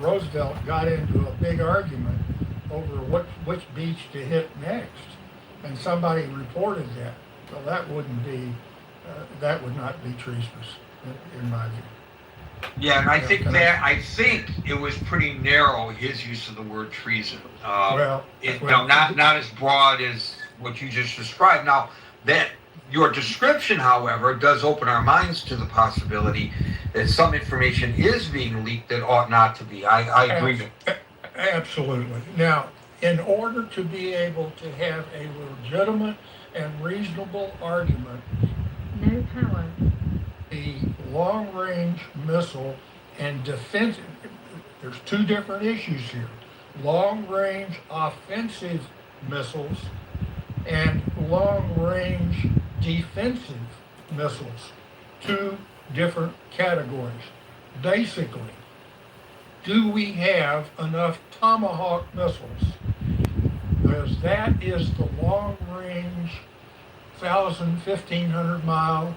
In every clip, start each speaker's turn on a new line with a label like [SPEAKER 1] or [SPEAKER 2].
[SPEAKER 1] Roosevelt got into a big argument over which beach to hit next, and somebody reported that. So that would not be treasonous, in my view.
[SPEAKER 2] Yeah, and
[SPEAKER 1] Yeah,
[SPEAKER 2] I think it was pretty narrow, his use of the word treason.
[SPEAKER 1] well,
[SPEAKER 2] Now, not as broad as what you just described. Now, that your description, however, does open our minds to the possibility that some information is being leaked that ought not to be. I agree.
[SPEAKER 1] Absolutely. Now, in order to be able to have a legitimate and reasonable argument,
[SPEAKER 3] No power.
[SPEAKER 1] the long-range missile and defense, there's two different issues here. Long-range offensive missiles and long-range defensive missiles. Two different categories. Basically, do we have enough Tomahawk missiles? Because that is the long-range 1,500 mile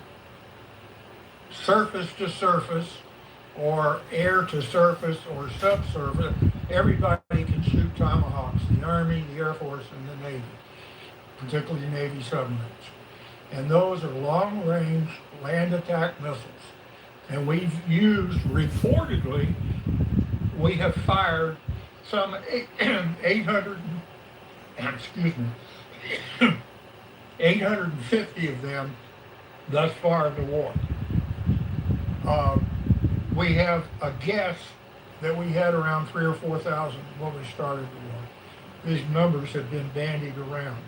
[SPEAKER 1] surface to surface or air to surface or subsurface. Everybody can shoot Tomahawks, the Army, the Air Force, and the Navy, particularly Navy submarines. And those are long-range land attack missiles. And we've used, reportedly, we have fired some 800, excuse me, 850 of them thus far in the war. We have a guess that we had around 3,000 or 4,000 when we started the war. These numbers have been bandied around.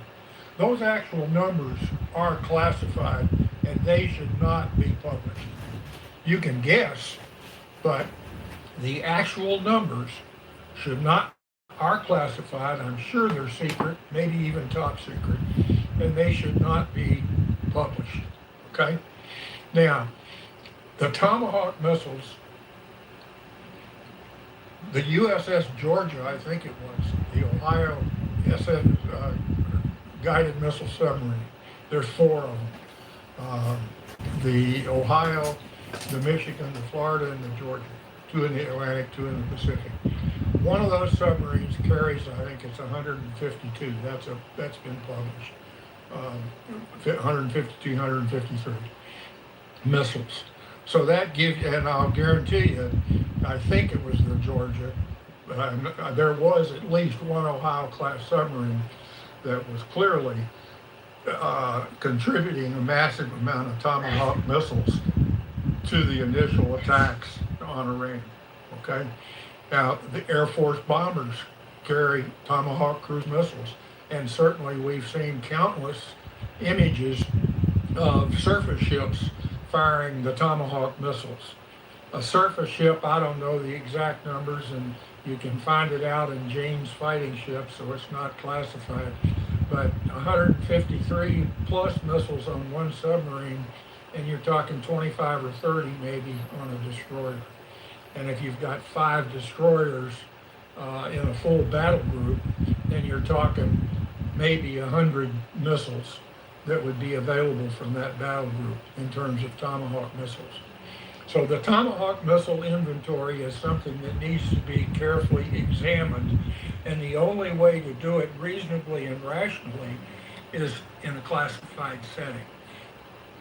[SPEAKER 1] Those actual numbers are classified and they should not be published. You can guess, but the actual numbers are classified. I'm sure they're secret, maybe even top secret, and they should not be published. Okay? Now, the Tomahawk missiles, the USS Georgia, I think it was, the Ohio SF guided missile submarine. There's four of them. The Ohio, the Michigan, the Florida, and the Georgia. Two in the Atlantic, two in the Pacific. One of those submarines carries, I think it's 152. That's been published. 152, 153 missiles. So that gives, and I'll guarantee you, I think it was the Georgia. There was at least one Ohio class submarine that was clearly contributing a massive amount of Tomahawk missiles to the initial attacks on Iran. Okay? Now, the Air Force bombers carry Tomahawk cruise missiles, and certainly we've seen countless images of surface ships firing the Tomahawk missiles. A surface ship, I don't know the exact numbers, and you can find it out in Jane's fighting ships, so it's not classified, but 153 plus missiles on one submarine, and you're talking 25 or 30 maybe on a destroyer. And if you've got 5 destroyers in a full battle group, then you're talking maybe 100 missiles that would be available from that battle group in terms of Tomahawk missiles. So the Tomahawk missile inventory is something that needs to be carefully examined, and the only way to do it reasonably and rationally is in a classified setting.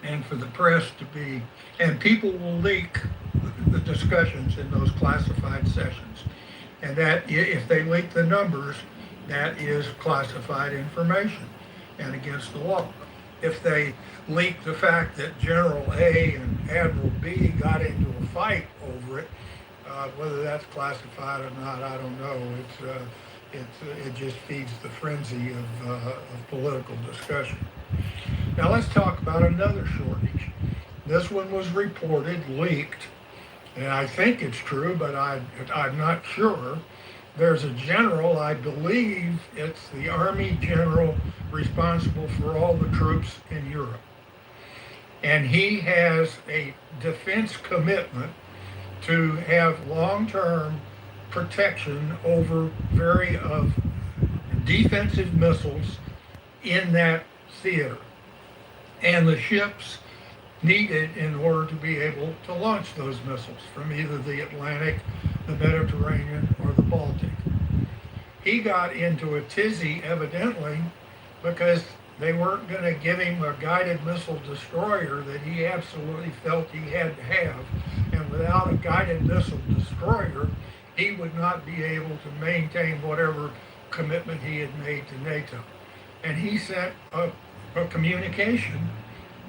[SPEAKER 1] And for the press to be, and people will leak the discussions in those classified sessions. And that, if they leak the numbers, that is classified information and against the law. If they leak the fact that General A and Admiral B got into a fight over it, whether that's classified or not, I don't know. It just feeds the frenzy of political discussion. Now let's talk about another shortage. This one was reported, leaked, and I think it's true, but I'm not sure. There's a general, I believe it's the Army general responsible for all the troops in Europe. And he has a defense commitment to have long-term protection over of defensive missiles in that theater. And the ships needed in order to be able to launch those missiles from either the Atlantic, the Mediterranean, or the Baltic. He got into a tizzy, evidently, because they weren't going to give him a guided missile destroyer that he absolutely felt he had to have. And without a guided missile destroyer, he would not be able to maintain whatever commitment he had made to NATO. And he sent a communication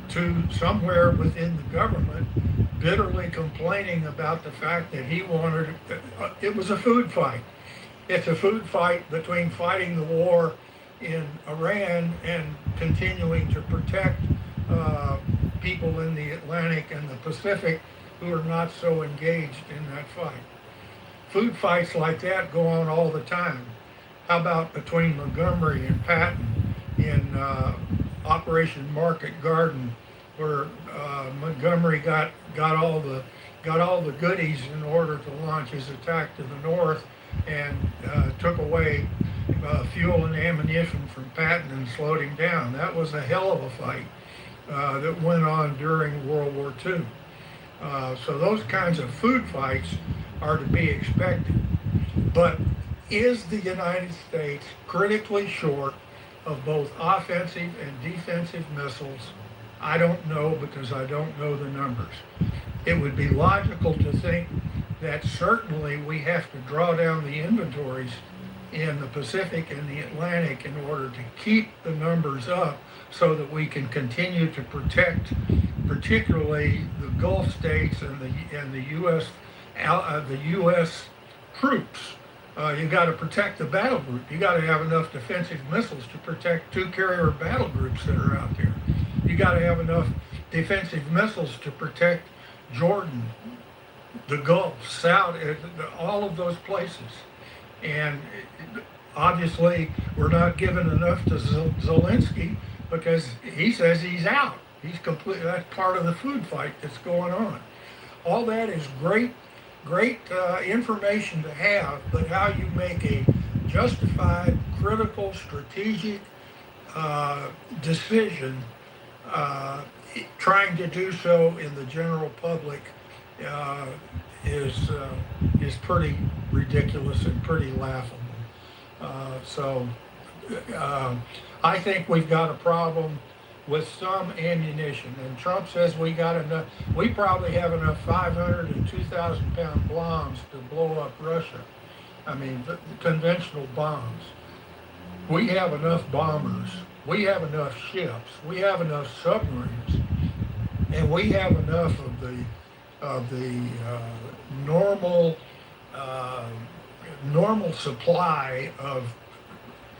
[SPEAKER 1] to somewhere within the government bitterly complaining about the fact that he wanted, it was a food fight. It's a food fight between fighting the war in Iran and continuing to protect people in the Atlantic and the Pacific who are not so engaged in that fight. Food fights like that go on all the time. How about between Montgomery and Patton in Operation Market Garden, where Montgomery got all the goodies in order to launch his attack to the north, and took away fuel and ammunition from Patton and slowed him down. That was a hell of a fight that went on during World War II. So those kinds of food fights are to be expected. But is the United States critically short of both offensive and defensive missiles? I don't know, because I don't know the numbers. It would be logical to think that certainly we have to draw down the inventories in the Pacific and the Atlantic in order to keep the numbers up so that we can continue to protect particularly the Gulf states and the U.S. troops. You got to protect the battle group. You got to have enough defensive missiles to protect 2 carrier battle groups that are out there. You got to have enough defensive missiles to protect Jordan, the Gulf, South, all of those places. And obviously, we're not giving enough to Zelensky because he says he's out. He's completely, that's part of the food fight that's going on. All that is great information to have, but how you make a justified, critical, strategic decision, trying to do so in the general public, is pretty ridiculous and pretty laughable. I think we've got a problem with some ammunition, and Trump says we got enough. We probably have enough 500 and 2,000 pound bombs to blow up Russia. I mean, the conventional bombs. We have enough bombers. We have enough ships. We have enough submarines, and we have enough of the normal supply of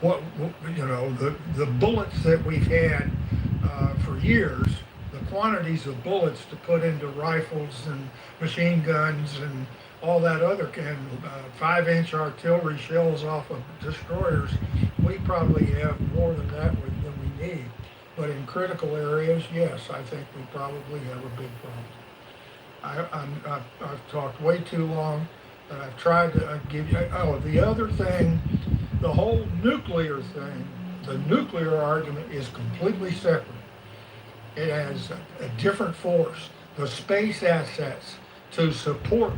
[SPEAKER 1] the bullets that we've had for years, the quantities of bullets to put into rifles and machine guns and all that other kind of 5-inch artillery shells off of destroyers. We probably have more than that than we need. But in critical areas, yes, I think we probably have a big problem. I've talked way too long, but I've tried to give you. Oh, the other thing, the whole nuclear thing, the nuclear argument is completely separate. It has a different force. The space assets to support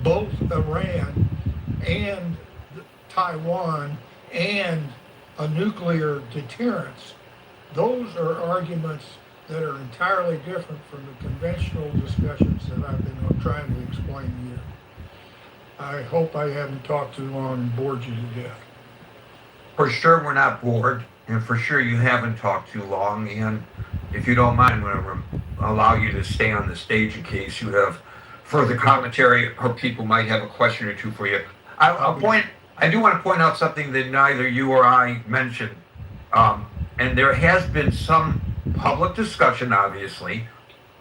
[SPEAKER 1] both Iran and Taiwan and a nuclear deterrence, those are arguments that are entirely different from the conventional discussions that I've been trying to explain to you. I hope I haven't talked too long and bored you to death.
[SPEAKER 2] For sure we're not bored, and for sure you haven't talked too long, and if you don't mind, I'm going to allow you to stay on the stage in case you have further commentary or people might have a question or two for you. I do want to point out something that neither you or I mentioned, and there has been some public discussion, obviously,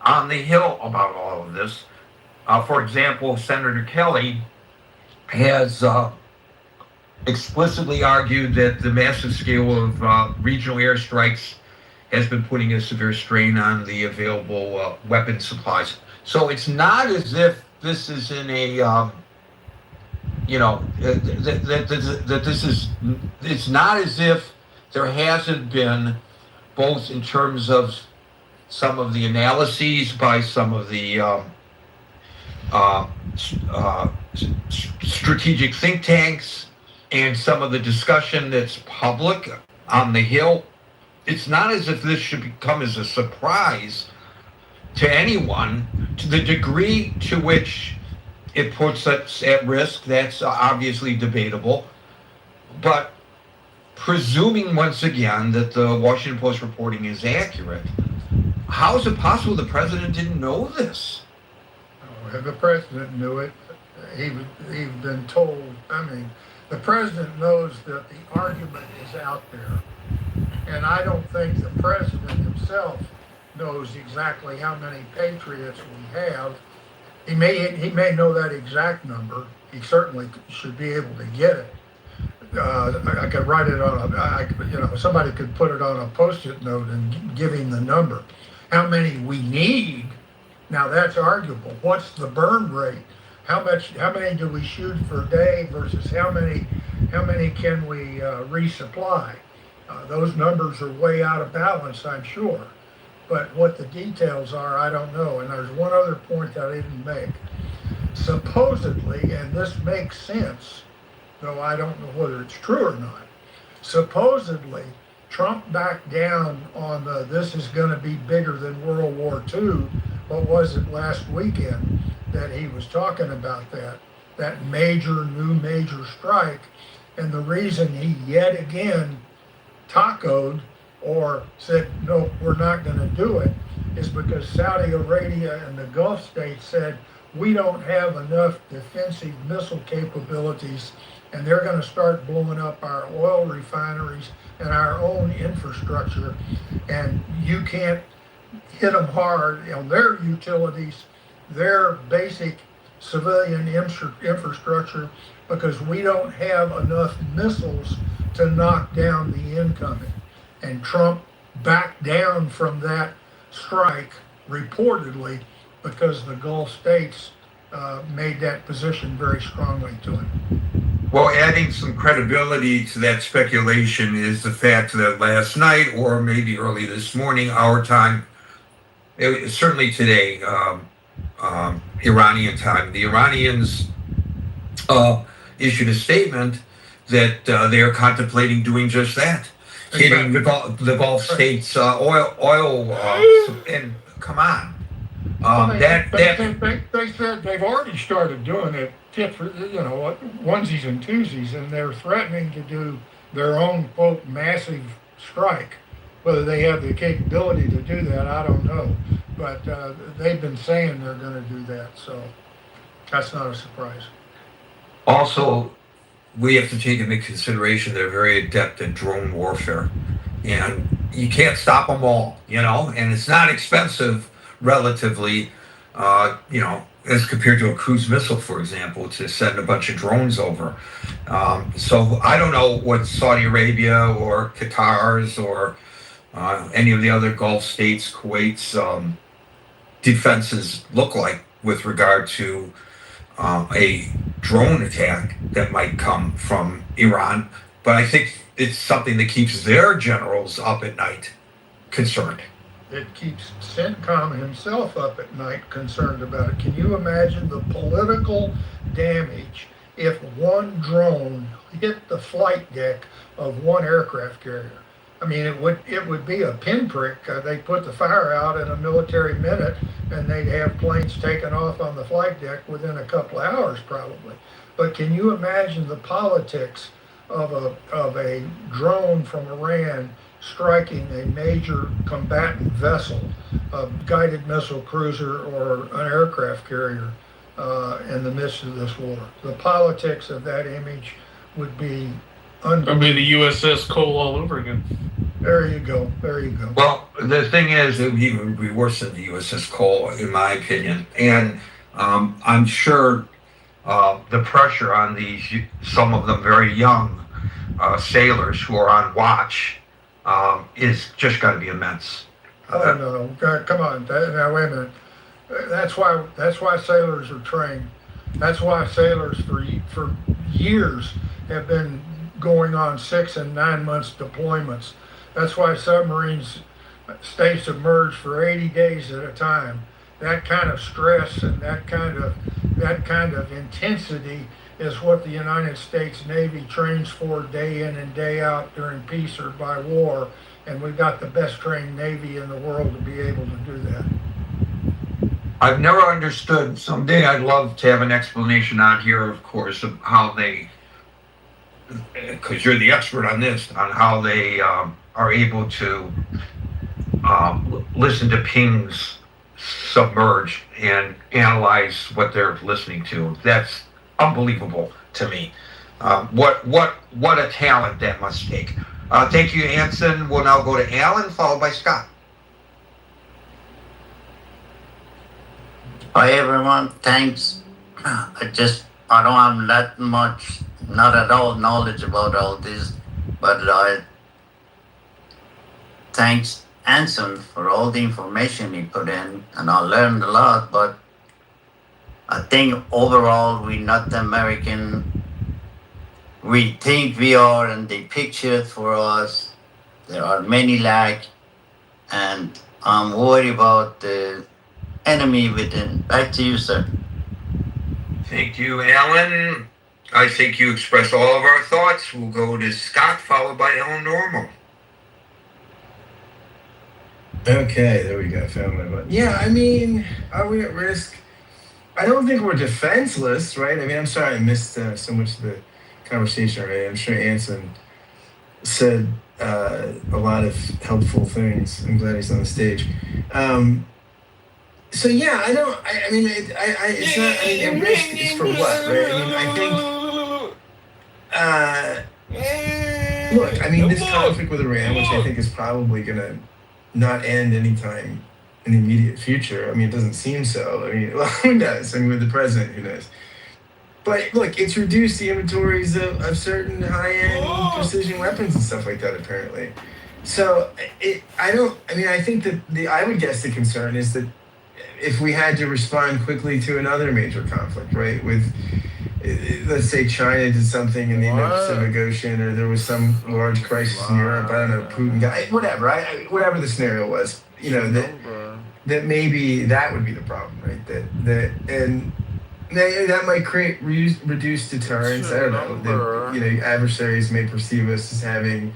[SPEAKER 2] on the Hill about all of this. For example, Senator Kelly has explicitly argued that the massive scale of regional airstrikes has been putting a severe strain on the available weapon supplies. So it's not as if this is in a, it's not as if there hasn't been, both in terms of some of the analyses by some of the uh, strategic think tanks and some of the discussion that's public on the Hill, it's not as if this should come as a surprise to anyone. To the degree to which it puts us at risk, that's obviously debatable. But presuming once again that the Washington Post reporting is accurate, how is it possible the president didn't know this?
[SPEAKER 1] Oh, the president knew it. He'd been told. I mean, the president knows that the argument is out there. And I don't think the president himself knows exactly how many patriots we have. He may know that exact number. He certainly should be able to get it. I could write it on somebody could put it on a Post-it note and give him the number. How many we need? Now that's arguable. What's the burn rate? How many do we shoot per day versus how many can we resupply? Those numbers are way out of balance, I'm sure. But what the details are, I don't know. And there's one other point that I didn't make. Supposedly, and this makes sense, though I don't know whether it's true or not, supposedly Trump backed down on this is going to be bigger than World War II. What was it last weekend that he was talking about that new major strike? And the reason he yet again tacoed or said, no, we're not going to do it, is because Saudi Arabia and the Gulf states said, we don't have enough defensive missile capabilities, and they're going to start blowing up our oil refineries and our own infrastructure, and you can't hit them hard on their utilities, their basic civilian infrastructure, because we don't have enough missiles to knock down the incoming. And Trump backed down from that strike reportedly because the Gulf states made that position very strongly to him.
[SPEAKER 2] Well, adding some credibility to that speculation is the fact that last night, or maybe early this morning, our time, certainly today, Iranian time, the Iranians issued a statement that they are contemplating doing just that, hitting the Gulf states oil, and come on.
[SPEAKER 1] They said they've already started doing it, onesies and twosies, and they're threatening to do their own, quote, massive strike. Whether they have the capability to do that, I don't know. But they've been saying they're going to do that, so that's not a surprise.
[SPEAKER 2] Also, we have to take into consideration they're very adept at drone warfare, and you can't stop them all, and it's not expensive relatively, as compared to a cruise missile, for example, to send a bunch of drones over. So I don't know what Saudi Arabia or Qatar's or any of the other Gulf states, Kuwait's defenses look like with regard to a drone attack that might come from Iran. But I think it's something that keeps their generals up at night concerned.
[SPEAKER 1] It keeps CENTCOM himself up at night concerned about it. Can you imagine the political damage if one drone hit the flight deck of one aircraft carrier? I mean, it would be a pinprick. They put the fire out in a military minute, and they'd have planes taking off on the flight deck within a couple of hours, probably. But can you imagine the politics of a drone from Iran striking a major combatant vessel, a guided missile cruiser or an aircraft carrier in the midst of this war? The politics of that image would be
[SPEAKER 4] That'd be the USS Cole all over again.
[SPEAKER 1] There you go.
[SPEAKER 2] Well, the thing is, it would even be worse than the USS Cole, in my opinion. And I'm sure the pressure on these, some of them very young sailors who are on watch, is just got to be immense.
[SPEAKER 1] Oh no! God, come on! Now wait a minute. That's why sailors are trained. That's why sailors for years have been going on 6 and 9 months deployments. That's why submarines stay submerged for 80 days at a time. That kind of stress and that kind of intensity is what the United States Navy trains for day in and day out during peace or by war, and we've got the best trained Navy in the world to be able to do that.
[SPEAKER 2] I've never understood. Someday I'd love to have an explanation out here, of course, of how they, because you're the expert on this, on how they are able to listen to pings submerged and analyze what they're listening to. That's unbelievable to me. What a talent that must take. Thank you, Anson. We'll now go to Alan, followed by Scott.
[SPEAKER 5] Hi everyone, thanks. I don't have that much, not at all knowledge about all this, but thanks Anson for all the information he put in, and I learned a lot, but I think overall we not the American we think we are, and they picture it for us. There are many lack, and I'm worried about the enemy within. Back to you, sir.
[SPEAKER 2] Thank you, Alan. I think you expressed all of our thoughts. We'll go to Scott, followed by Ellen Normal.
[SPEAKER 6] Okay, there we go. Found my button. Yeah, I mean, are we at risk? I don't think we're defenseless, right? I mean, I'm sorry I missed so much of the conversation already. I'm sure Anson said a lot of helpful things. I'm glad he's on the stage. So yeah, I mean, it's not. I mean, the risk is for what, right? I mean, I think. Look, I mean, this conflict with Iran, which I think is probably gonna not end anytime in the immediate future. I mean, it doesn't seem so. I mean, well, who knows? I mean, with the president, who knows? But look, it's reduced the inventories of certain high-end precision weapons and stuff like that, apparently. So I think that I would guess the concern is that if we had to respond quickly to another major conflict, right, with, let's say China did something in the Indo-Pacific Ocean, or there was some large crisis in Europe, I don't know, Putin got, whatever, whatever the scenario was, you know, that maybe that would be the problem, right, and that might create reduced deterrence. I don't know. Adversaries may perceive us as having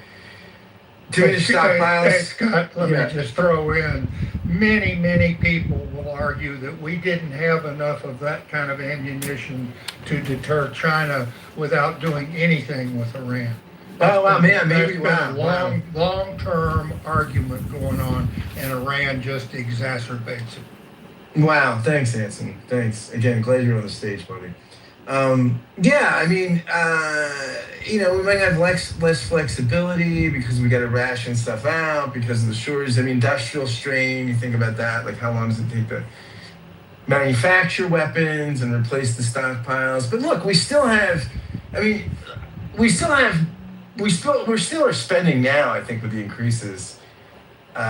[SPEAKER 6] too many stockpiles.
[SPEAKER 1] Hey, Scott, let me just throw in, many people will argue that we didn't have enough of that kind of ammunition to deter China without doing anything with Iran. Maybe a long-term argument going on, and Iran just exacerbates it.
[SPEAKER 6] Wow, thanks, Anson. Thanks. Again, glad you're on the stage, buddy. I mean, we might have less flexibility because we got to ration stuff out because of the shortage. I mean, industrial strain, you think about that, like how long does it take to manufacture weapons and replace the stockpiles? But look, we still are spending now, I think, with the increases,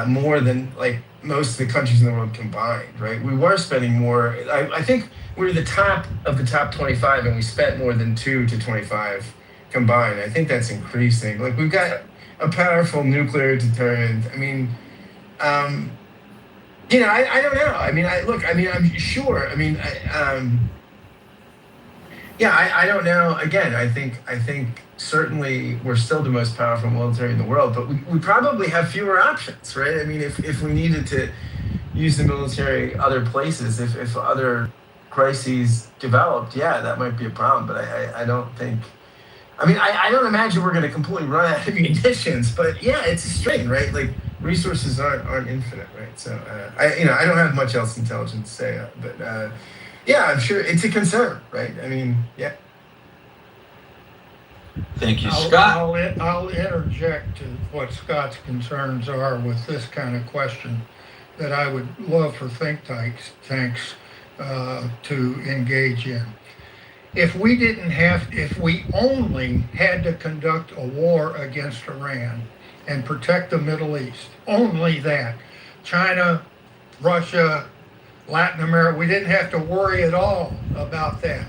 [SPEAKER 6] more than like most of the countries in the world combined, right? We were spending more. I think we're the top of the top 25, and we spent more than 2 to 25 combined. I think that's increasing. Like, we've got a powerful nuclear deterrent. I mean, I don't know. I mean, I'm sure. I mean, I don't know. Again, I think certainly we're still the most powerful military in the world, but we probably have fewer options, right? I mean, if we needed to use the military other places, if other crises developed, that might be a problem. But I don't think. I mean, I don't imagine we're going to completely run out of munitions. But it's a strain, right? Like, resources aren't infinite, right? So I don't have much else intelligent to say, but I'm sure it's a concern, right? I mean,
[SPEAKER 2] Thank you, Scott.
[SPEAKER 1] I'll interject to what Scott's concerns are with this kind of question that I would love for think tanks to engage in. If we only had to conduct a war against Iran and protect the Middle East, only that, China, Russia, Latin America, we didn't have to worry at all about that.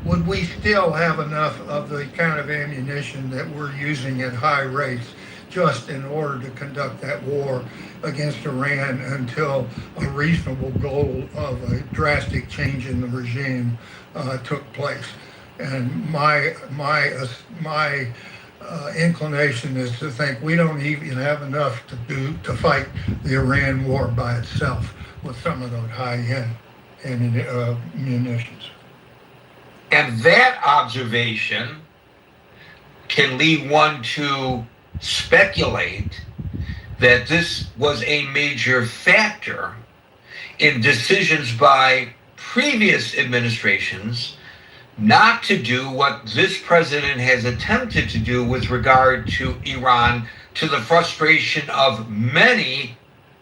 [SPEAKER 1] Would we still have enough of the kind of ammunition that we're using at high rates just in order to conduct that war against Iran until a reasonable goal of a drastic change in the regime took place. And my inclination is to think we don't even have enough to fight the Iran war by itself with some of those high-end munitions.
[SPEAKER 2] And that observation can lead one to speculate that this was a major factor in decisions by previous administrations not to do what this president has attempted to do with regard to Iran, to the frustration of many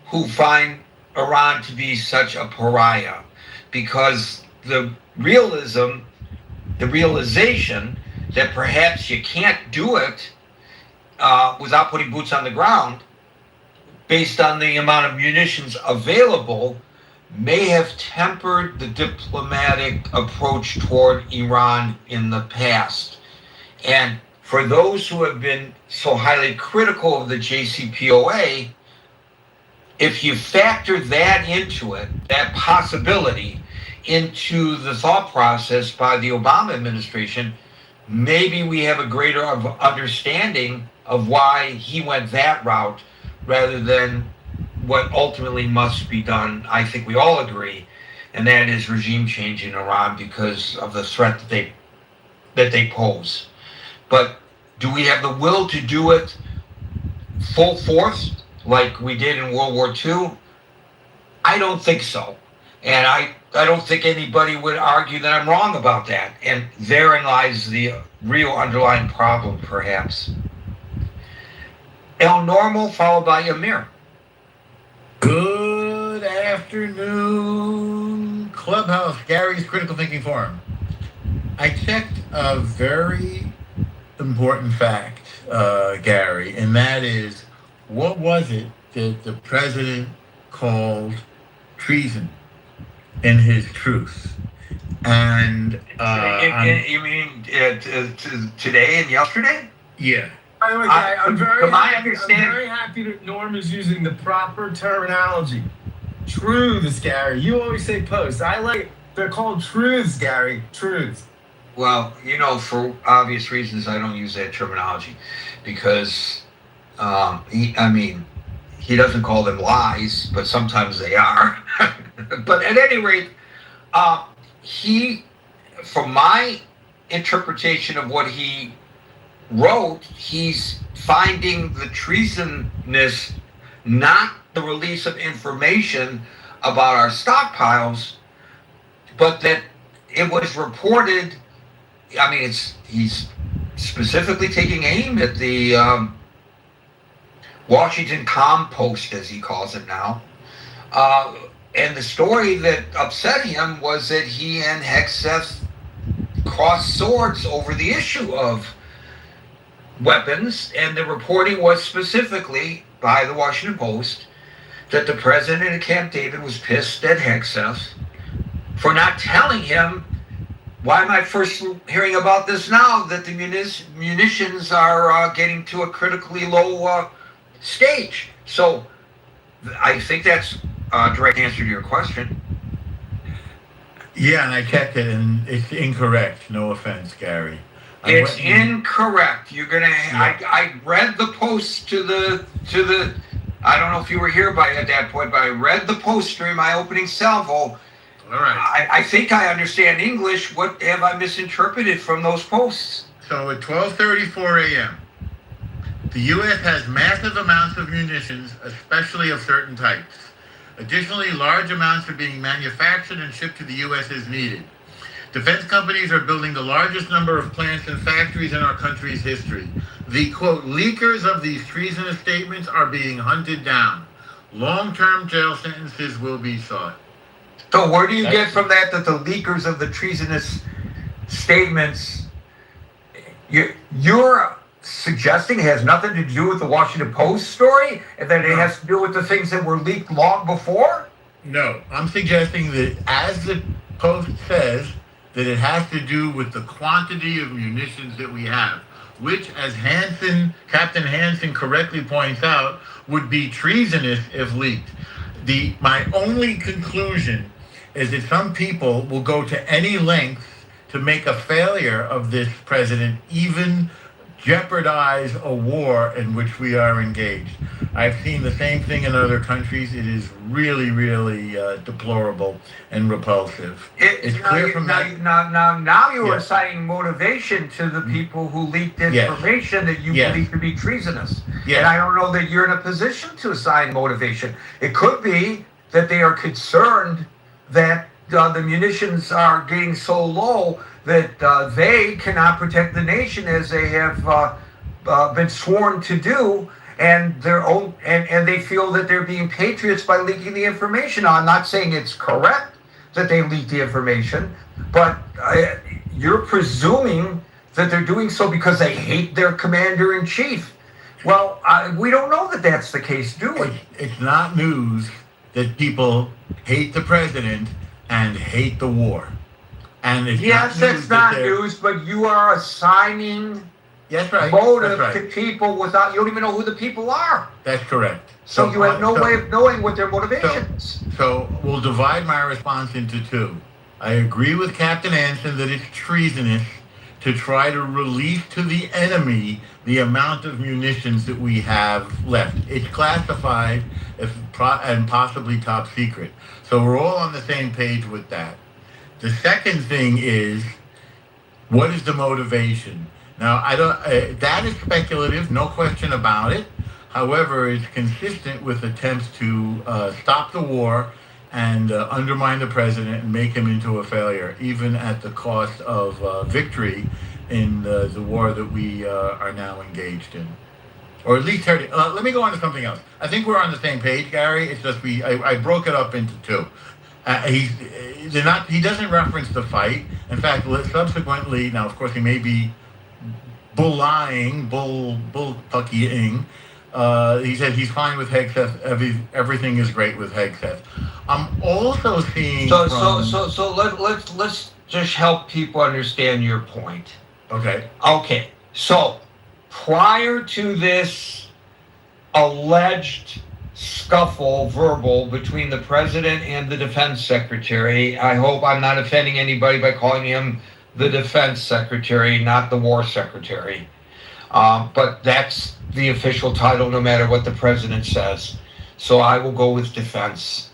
[SPEAKER 2] who find Iran to be such a pariah, because the realization that perhaps you can't do it without putting boots on the ground based on the amount of munitions available may have tempered the diplomatic approach toward Iran in the past. And for those who have been so highly critical of the JCPOA, if you factor that into it, that possibility, into the thought process by the Obama administration, maybe we have a greater understanding of why he went that route rather than what ultimately must be done. I think we all agree, and that is regime change in Iran because of the threat that they pose. But do we have the will to do it full force like we did in World War II? I don't think so. And I don't think anybody would argue that I'm wrong about that. And therein lies the real underlying problem, perhaps. El Normal, followed by Amir.
[SPEAKER 7] Good afternoon, Clubhouse, Gary's Critical Thinking Forum. I checked a very important fact, Gary, and that is, what was it that the president called treason in his truth? And
[SPEAKER 2] you mean today and yesterday?
[SPEAKER 7] Yeah.
[SPEAKER 6] By the way, Guy, I'm very happy that Norm is using the proper terminology. Truths, Gary. You always say posts. They're called truths, Gary. Truths.
[SPEAKER 2] Well, for obvious reasons, I don't use that terminology because, he doesn't call them lies, but sometimes they are. But at any rate, from my interpretation of what he wrote, he's finding the treasonous not the release of information about our stockpiles, but that it was reported. He's specifically taking aim at the Washington Post, as he calls it now. And the story that upset him was that he and Hegseth crossed swords over the issue of weapons, and the reporting was specifically by the Washington Post that the president of Camp David was pissed at Hegseth for not telling him, why am I first hearing about this now, that the munitions are getting to a critically low stage. So I think that's a direct answer to your question.
[SPEAKER 7] Yeah, and I checked it, and it's incorrect. No offense, Gary.
[SPEAKER 2] It's incorrect. You're gonna. Yeah. I read the post to the. I don't know if you were here at that point, but I read the post during my opening salvo.
[SPEAKER 7] All right.
[SPEAKER 2] I think I understand English. What have I misinterpreted from those posts?
[SPEAKER 7] So at 12:34 a.m., the U.S. has massive amounts of munitions, especially of certain types. Additionally, large amounts are being manufactured and shipped to the U.S. as needed. Defense companies are building the largest number of plants and factories in our country's history. The, quote, leakers of these treasonous statements are being hunted down. Long-term jail sentences will be sought.
[SPEAKER 2] So where do you get from that the leakers of the treasonous statements, you're suggesting it has nothing to do with the Washington Post story, and that it has to do with the things that were leaked long before?
[SPEAKER 7] No, I'm suggesting that, as the Post says, that it has to do with the quantity of munitions that we have. which, as Captain Hansen correctly points out, would be treasonous if leaked. My only conclusion is that some people will go to any lengths to make a failure of this president even jeopardize a war in which we are engaged. I've seen the same thing in other countries. It is really, really deplorable and repulsive. It's clear from that.
[SPEAKER 2] Now you are
[SPEAKER 7] Yes.
[SPEAKER 2] assigning motivation to the people who leaked
[SPEAKER 7] Yes.
[SPEAKER 2] information that you
[SPEAKER 7] Yes.
[SPEAKER 2] believe to be treasonous.
[SPEAKER 7] Yes.
[SPEAKER 2] And I don't know that you're in a position to assign motivation. It could be that they are concerned that the munitions are getting so low that they cannot protect the nation as they have been sworn to do, and they feel that they're being patriots by leaking the information. Now, I'm not saying it's correct that they leak the information, but you're presuming that they're doing so because they hate their commander-in-chief. Well, we don't know that that's the case, do we?
[SPEAKER 7] It's not news that people hate the president and hate the war. And it's
[SPEAKER 2] Yes,
[SPEAKER 7] not
[SPEAKER 2] it's
[SPEAKER 7] news that
[SPEAKER 2] not
[SPEAKER 7] they're-
[SPEAKER 2] news, but you are assigning
[SPEAKER 7] Yes, right.
[SPEAKER 2] motive
[SPEAKER 7] That's
[SPEAKER 2] to
[SPEAKER 7] right.
[SPEAKER 2] people without, you don't even know who the people are.
[SPEAKER 7] That's correct.
[SPEAKER 2] So you have no way of knowing what their motivation is.
[SPEAKER 7] So we'll divide my response into two. I agree with Captain Anson that it's treasonous to try to release to the enemy the amount of munitions that we have left. It's classified and possibly top secret. So we're all on the same page with that. The second thing is, what is the motivation? Now, that is speculative, no question about it. However, it's consistent with attempts to stop the war and undermine the president and make him into a failure, even at the cost of victory in the war that we are now engaged in. Or at least, let me go on to something else. I think we're on the same page, Gary. It's just I broke it up into two. He doesn't reference the fight. In fact, subsequently, now of course he may be bullpuckying. He said he's fine with Hegseth. Everything is great with Hegseth. I'm also seeing.
[SPEAKER 2] So let's just help people understand your point.
[SPEAKER 7] Okay.
[SPEAKER 2] Okay. So prior to this alleged verbal between the president and the defense secretary, I hope I'm not offending anybody by calling him the defense secretary, not the war secretary. But that's the official title no matter what the president says. So I will go with defense.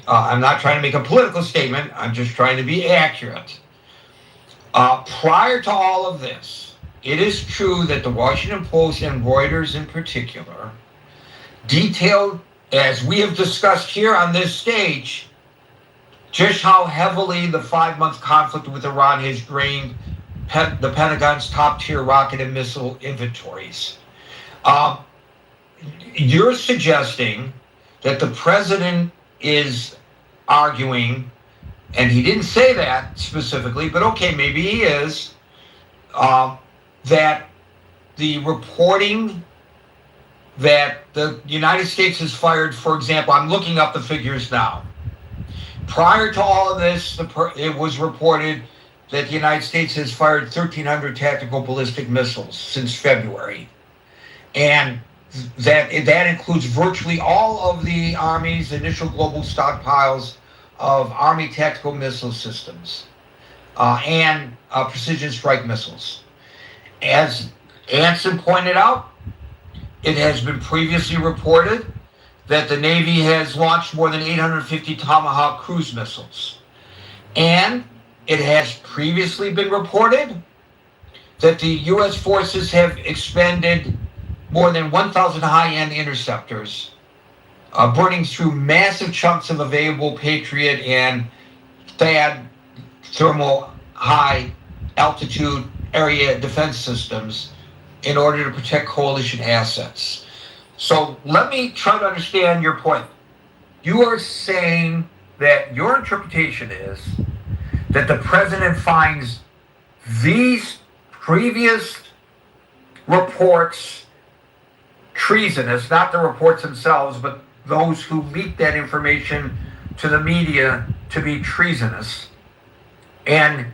[SPEAKER 2] I'm not trying to make a political statement. I'm just trying to be accurate. Prior to all of this, it is true that the Washington Post and Reuters in particular detailed, as we have discussed here on this stage, just how heavily the 5-month conflict with Iran has drained the Pentagon's top-tier rocket and missile inventories. You're suggesting that the president is arguing, and he didn't say that specifically, but okay, maybe he is, that the reporting that the United States has fired, for example, I'm looking up the figures now. Prior to all of this, it was reported that the United States has fired 1,300 tactical ballistic missiles since February. And that includes virtually all of the Army's initial global stockpiles of Army tactical missile systems and precision strike missiles. As Anson pointed out, it has been previously reported that the Navy has launched more than 850 Tomahawk cruise missiles. And it has previously been reported that the U.S. forces have expended more than 1,000 high-end interceptors, burning through massive chunks of available Patriot and THAAD thermal high-altitude area defense systems in order to protect coalition assets. So let me try to understand your point. You are saying that your interpretation is that the president finds these previous reports treasonous, not the reports themselves, but those who leaked that information to the media to be treasonous. And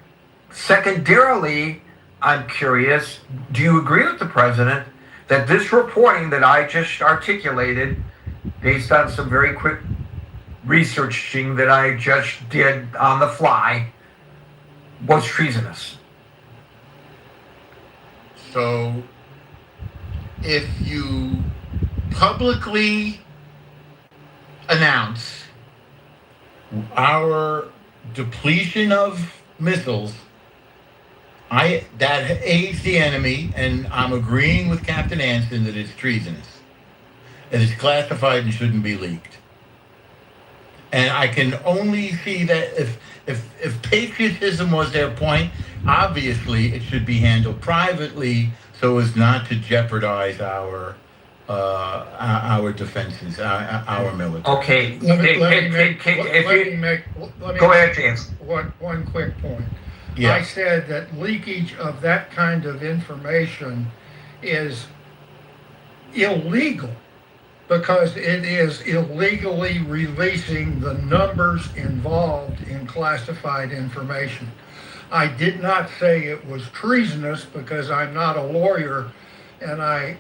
[SPEAKER 2] secondarily, I'm curious, do you agree with the president that this reporting that I just articulated, based on some very quick researching that I just did on the fly, was treasonous?
[SPEAKER 7] So, if you publicly announce our depletion of missiles, that aids the enemy, and I'm agreeing with Captain Anson that it's treasonous. It is classified and shouldn't be leaked. And I can only see that if patriotism was their point, obviously it should be handled privately so as not to jeopardize our defenses, our military.
[SPEAKER 2] Okay.
[SPEAKER 1] Let me
[SPEAKER 2] Go ahead, James.
[SPEAKER 1] One quick point.
[SPEAKER 7] Yeah.
[SPEAKER 1] I said that leakage of that kind of information is illegal because it is illegally releasing the numbers involved in classified information. I did not say it was treasonous because I'm not a lawyer, and I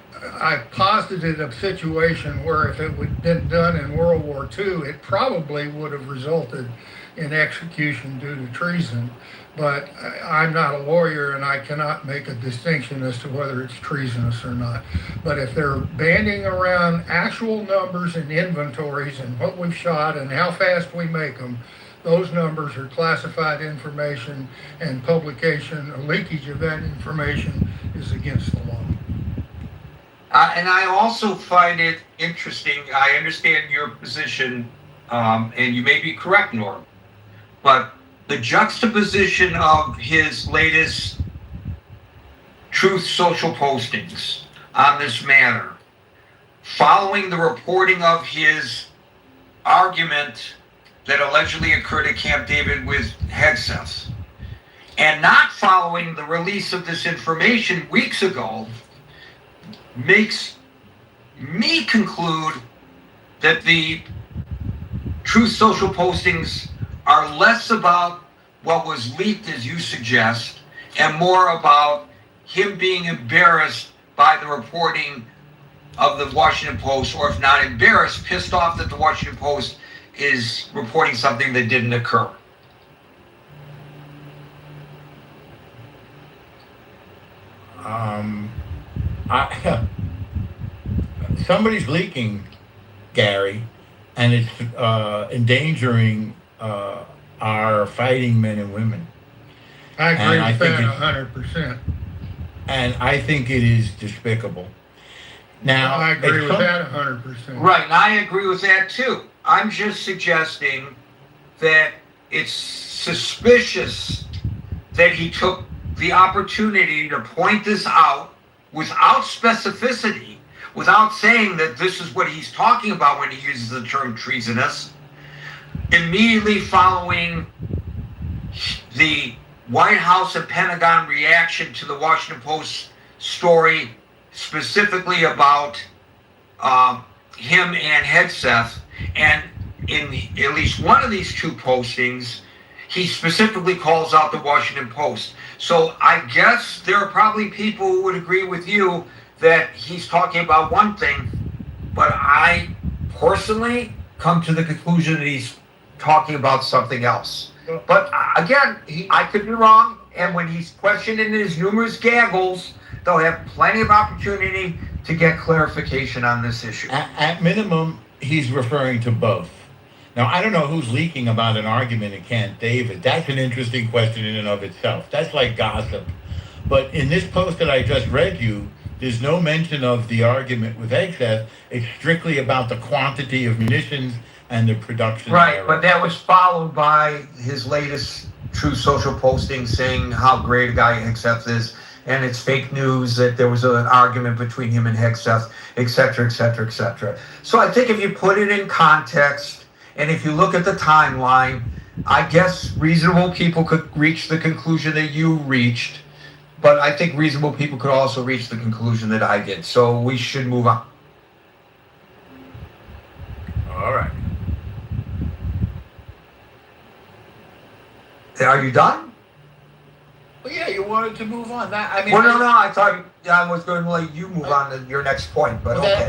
[SPEAKER 1] posited a situation where if it had been done in World War II, it probably would have resulted in execution due to treason. But I'm not a lawyer and I cannot make a distinction as to whether it's treasonous or not. But if they're banding around actual numbers and inventories and what we've shot and how fast we make them, those numbers are classified information, and publication or leakage of that information is against the law.
[SPEAKER 2] And I also find it interesting. I understand your position, and you may be correct, Norm, but the juxtaposition of his latest Truth Social postings on this matter, following the reporting of his argument that allegedly occurred at Camp David with Hegseth, and not following the release of this information weeks ago, makes me conclude that the Truth Social postings are less about what was leaked, as you suggest, and more about him being embarrassed by the reporting of the Washington Post, or if not embarrassed, pissed off that the Washington Post is reporting something that didn't occur.
[SPEAKER 7] Somebody's leaking, Gary, and it's endangering our fighting men and women.
[SPEAKER 1] I agree
[SPEAKER 7] And
[SPEAKER 1] with that 100%.
[SPEAKER 7] And I think it is despicable. Now,
[SPEAKER 1] I agree
[SPEAKER 7] if
[SPEAKER 1] with that 100%.
[SPEAKER 2] Right, and I agree with that too. I'm just suggesting that it's suspicious that he took the opportunity to point this out without specificity, without saying that this is what he's talking about when he uses the term treasonous, immediately following the White House and Pentagon reaction to the Washington Post story, specifically about him and Hegseth. And in at least one of these two postings, he specifically calls out the Washington Post. So I guess there are probably people who would agree with you that he's talking about one thing, but I personally come to the conclusion that he's talking about something else. But again, I could be wrong, and when he's questioned in his numerous gaggles, they'll have plenty of opportunity to get clarification on this issue.
[SPEAKER 7] At minimum, he's referring to both. Now, I don't know who's leaking about an argument at Camp David. That's an interesting question in and of itself. That's like gossip. But in this post that I just read you, there's no mention of the argument with Hegseth. It's strictly about the quantity of munitions and the production.
[SPEAKER 2] Right,
[SPEAKER 7] thereof.
[SPEAKER 2] but that was followed by his latest Truth Social posting saying how great a guy Hegseth is, and it's fake news that there was an argument between him and Hegseth, et cetera, et cetera, et cetera. So I think if you put it in context, and if you look at the timeline, I guess reasonable people could reach the conclusion that you reached, but I think reasonable people could also reach the conclusion that I did. So we should move on.
[SPEAKER 7] All right.
[SPEAKER 2] Are you done?
[SPEAKER 7] But yeah, you wanted to move on. That I mean.
[SPEAKER 2] Well, no, I thought I was going to let you move on to your next point, but okay.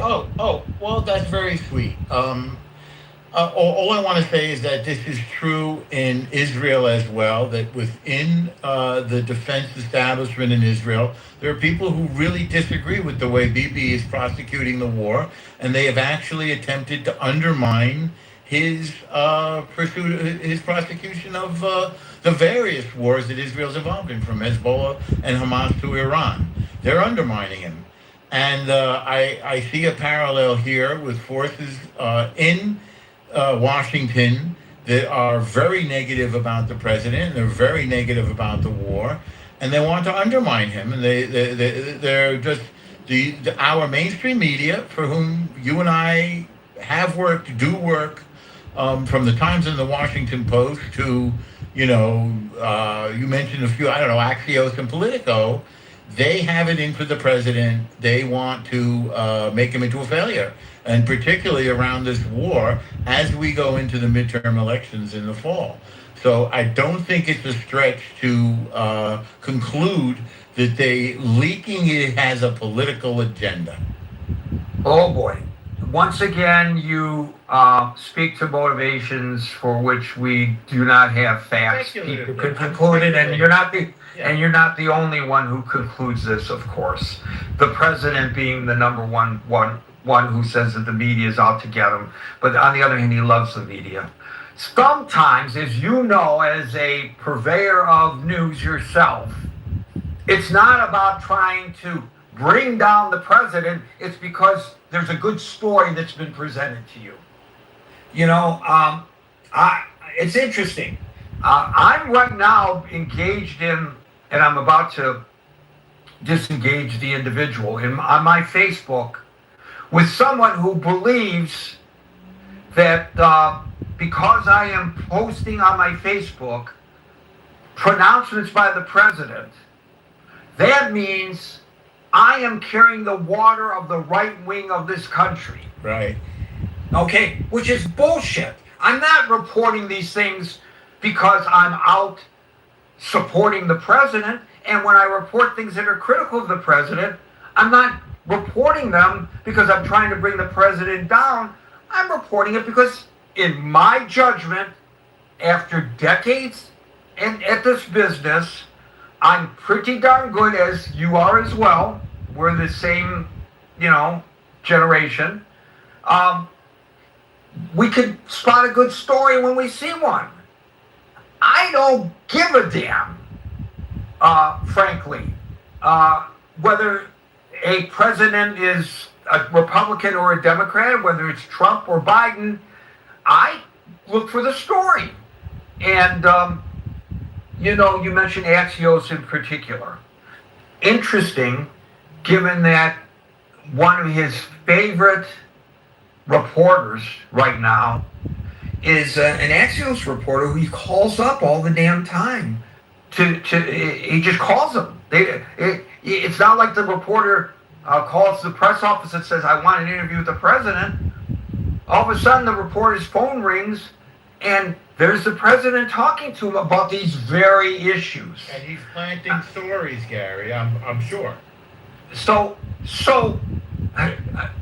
[SPEAKER 7] Well, that's very sweet. All I want to say is that this is true in Israel as well, that within the defense establishment in Israel, there are people who really disagree with the way Bibi is prosecuting the war, and they have actually attempted to undermine his prosecution of the various wars that Israel's involved in, from Hezbollah and Hamas to Iran. They're undermining him. And I see a parallel here with forces in Washington that are very negative about the president. They're very negative about the war, and they want to undermine him. And they're just our mainstream media, for whom you and I have worked, do work, from the Times and the Washington Post to, you mentioned a few, I don't know, Axios and Politico. They have it in for the president. They want to make him into a failure, and particularly around this war as we go into the midterm elections in the fall. So I don't think it's a stretch to conclude that leaking it has a political agenda.
[SPEAKER 2] Oh boy. Once again, you speak to motivations for which we do not have facts. People could conclude it, and you're not the only one who concludes this, of course. The president being the number one who says that the media is out to get him, but on the other hand, he loves the media. Sometimes, as you know, as a purveyor of news yourself, it's not about trying to bring down the president. It's because there's a good story that's been presented to you. It's interesting. I'm right now engaged in, and I'm about to disengage the individual on my Facebook with someone who believes that because I am posting on my Facebook pronouncements by the president, that means I am carrying the water of the right wing of this country.
[SPEAKER 7] Right.
[SPEAKER 2] Okay, which is bullshit. I'm not reporting these things because I'm out supporting the president. And when I report things that are critical of the president, I'm not reporting them because I'm trying to bring the president down. I'm reporting it because, in my judgment, after decades at this business, I'm pretty darn good, as you are as well. We're the same, generation. We could spot a good story when we see one. I don't give a damn, frankly, whether a president is a Republican or a Democrat, whether it's Trump or Biden. I look for the story. And, you mentioned Axios in particular. Interesting, given that one of his favorite reporters right now is an Axios reporter who he calls up all the damn time. He just calls them. It's not like the reporter calls the press office and says, I want an interview with the president. All of a sudden, the reporter's phone rings, and there's the president talking to him about these very issues.
[SPEAKER 7] And he's planting stories, Gary, I'm sure.
[SPEAKER 2] So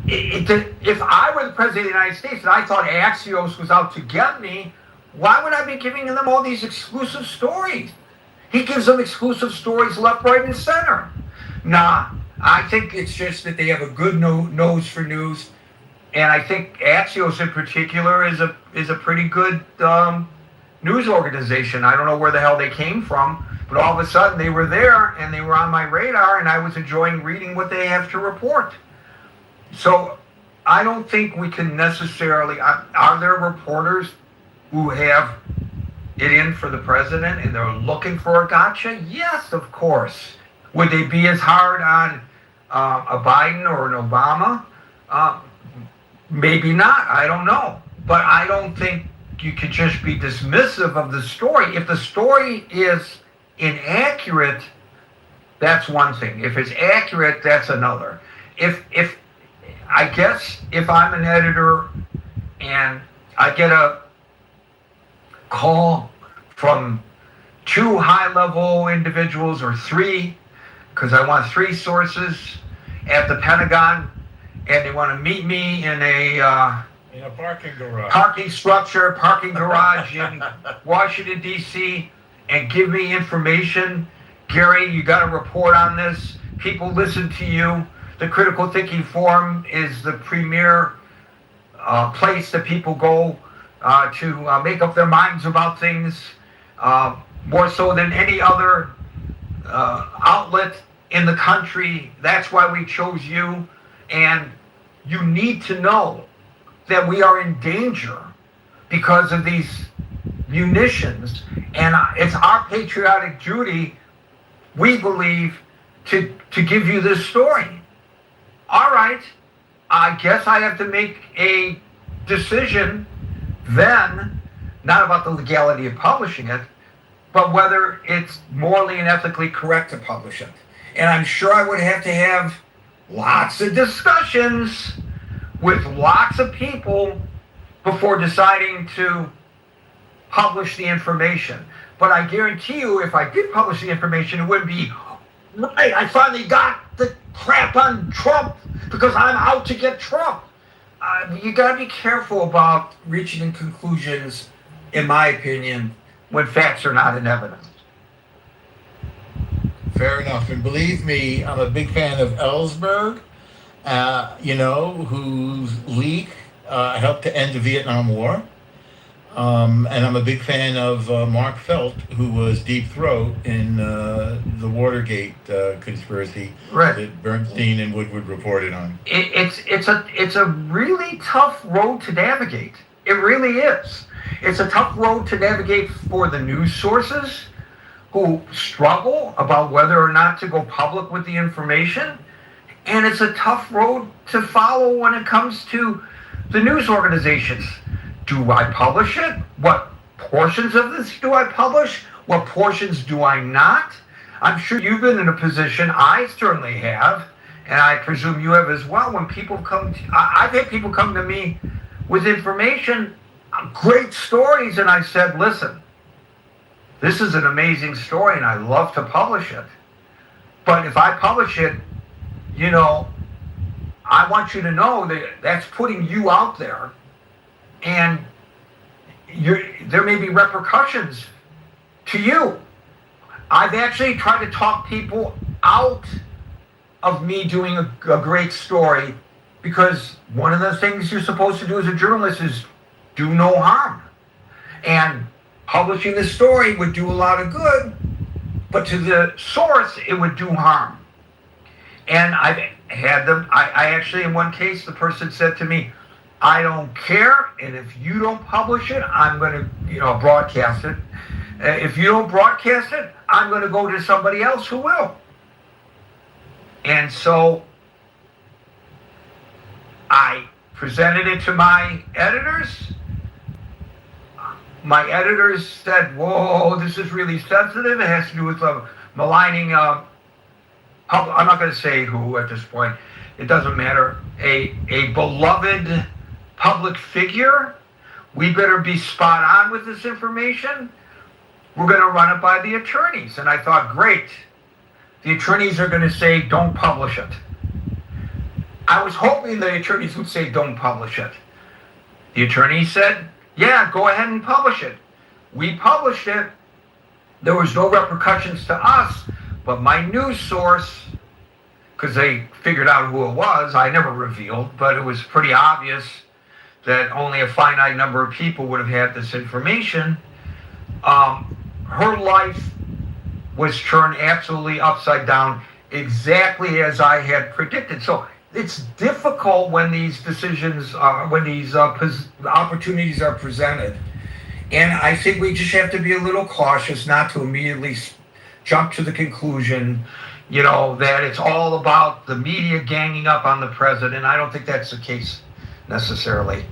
[SPEAKER 2] if I were the president of the United States and I thought Axios was out to get me, why would I be giving them all these exclusive stories? He gives them exclusive stories left, right, and center. Nah, I think it's just that they have a good nose for news. And I think Axios in particular is a pretty good news organization. I don't know where the hell they came from, but all of a sudden they were there and they were on my radar, and I was enjoying reading what they have to report. So I don't think we can necessarily. Are there reporters who have it in for the president and they're looking for a gotcha? Yes, of course. Would they be as hard on a Biden or an Obama? Maybe not. I don't know. But I don't think you can just be dismissive of the story. If the story is inaccurate, that's one thing. If it's accurate, that's another. If I'm an editor and I get a call from 2 high-level individuals, or 3, because I want 3 sources at the Pentagon, and they want to meet me in a
[SPEAKER 7] parking garage.
[SPEAKER 2] parking garage in Washington, D.C., and give me information. Gary, you got to report on this. People listen to you. The Critical Thinking Forum is the premier place that people go to make up their minds about things, more so than any other outlet in the country. That's why we chose you. And you need to know that we are in danger because of these munitions. And it's our patriotic duty, we believe, to give you this story. All right, I guess I have to make a decision then, not about the legality of publishing it, but whether it's morally and ethically correct to publish it. And I'm sure I would have to have lots of discussions with lots of people before deciding to publish the information. But I guarantee you, if I did publish the information, it wouldn't be, right, I finally got the crap on Trump because I'm out to get Trump. You got to be careful about reaching conclusions, in my opinion, when facts are not in evidence.
[SPEAKER 7] Fair enough. And believe me, I'm a big fan of Ellsberg, whose leak helped to end the Vietnam War. And I'm a big fan of Mark Felt, who was Deep Throat in the Watergate conspiracy that Bernstein and Woodward reported on.
[SPEAKER 2] It's a really tough road to navigate. It really is. It's a tough road to navigate for the news sources who struggle about whether or not to go public with the information. And it's a tough road to follow when it comes to the news organizations. Do I publish it? What portions of this do I publish? What portions do I not? I'm sure you've been in a position, I certainly have, and I presume you have as well, when people come to, I've had people come to me with information, great stories, and I said, listen, this is an amazing story and I love to publish it. But if I publish it, I want you to know that that's putting you out there, and there may be repercussions to you. I've actually tried to talk people out of me doing a great story, because one of the things you're supposed to do as a journalist is do no harm. And publishing the story would do a lot of good, but to the source, it would do harm. And I've had them, I actually, in one case, the person said to me, I don't care, and if you don't publish it, I'm going to, broadcast it. If you don't broadcast it, I'm going to go to somebody else who will. And so I presented it to my editors. My editors said, whoa, this is really sensitive. It has to do with maligning, I'm not going to say who at this point. It doesn't matter. A beloved public figure. We better be spot on with this information. We're going to run it by the attorneys. And I thought, great. The attorneys are going to say, don't publish it. I was hoping the attorneys would say, don't publish it. The attorney said, yeah, go ahead and publish it. We published it. There was no repercussions to us, but my news source, because they figured out who it was, I never revealed, but it was pretty obvious that only a finite number of people would have had this information. Her life was turned absolutely upside down, exactly as I had predicted. So it's difficult when these decisions, when these opportunities are presented. And I think we just have to be a little cautious not to immediately jump to the conclusion, that it's all about the media ganging up on the president. I don't think that's the case necessarily.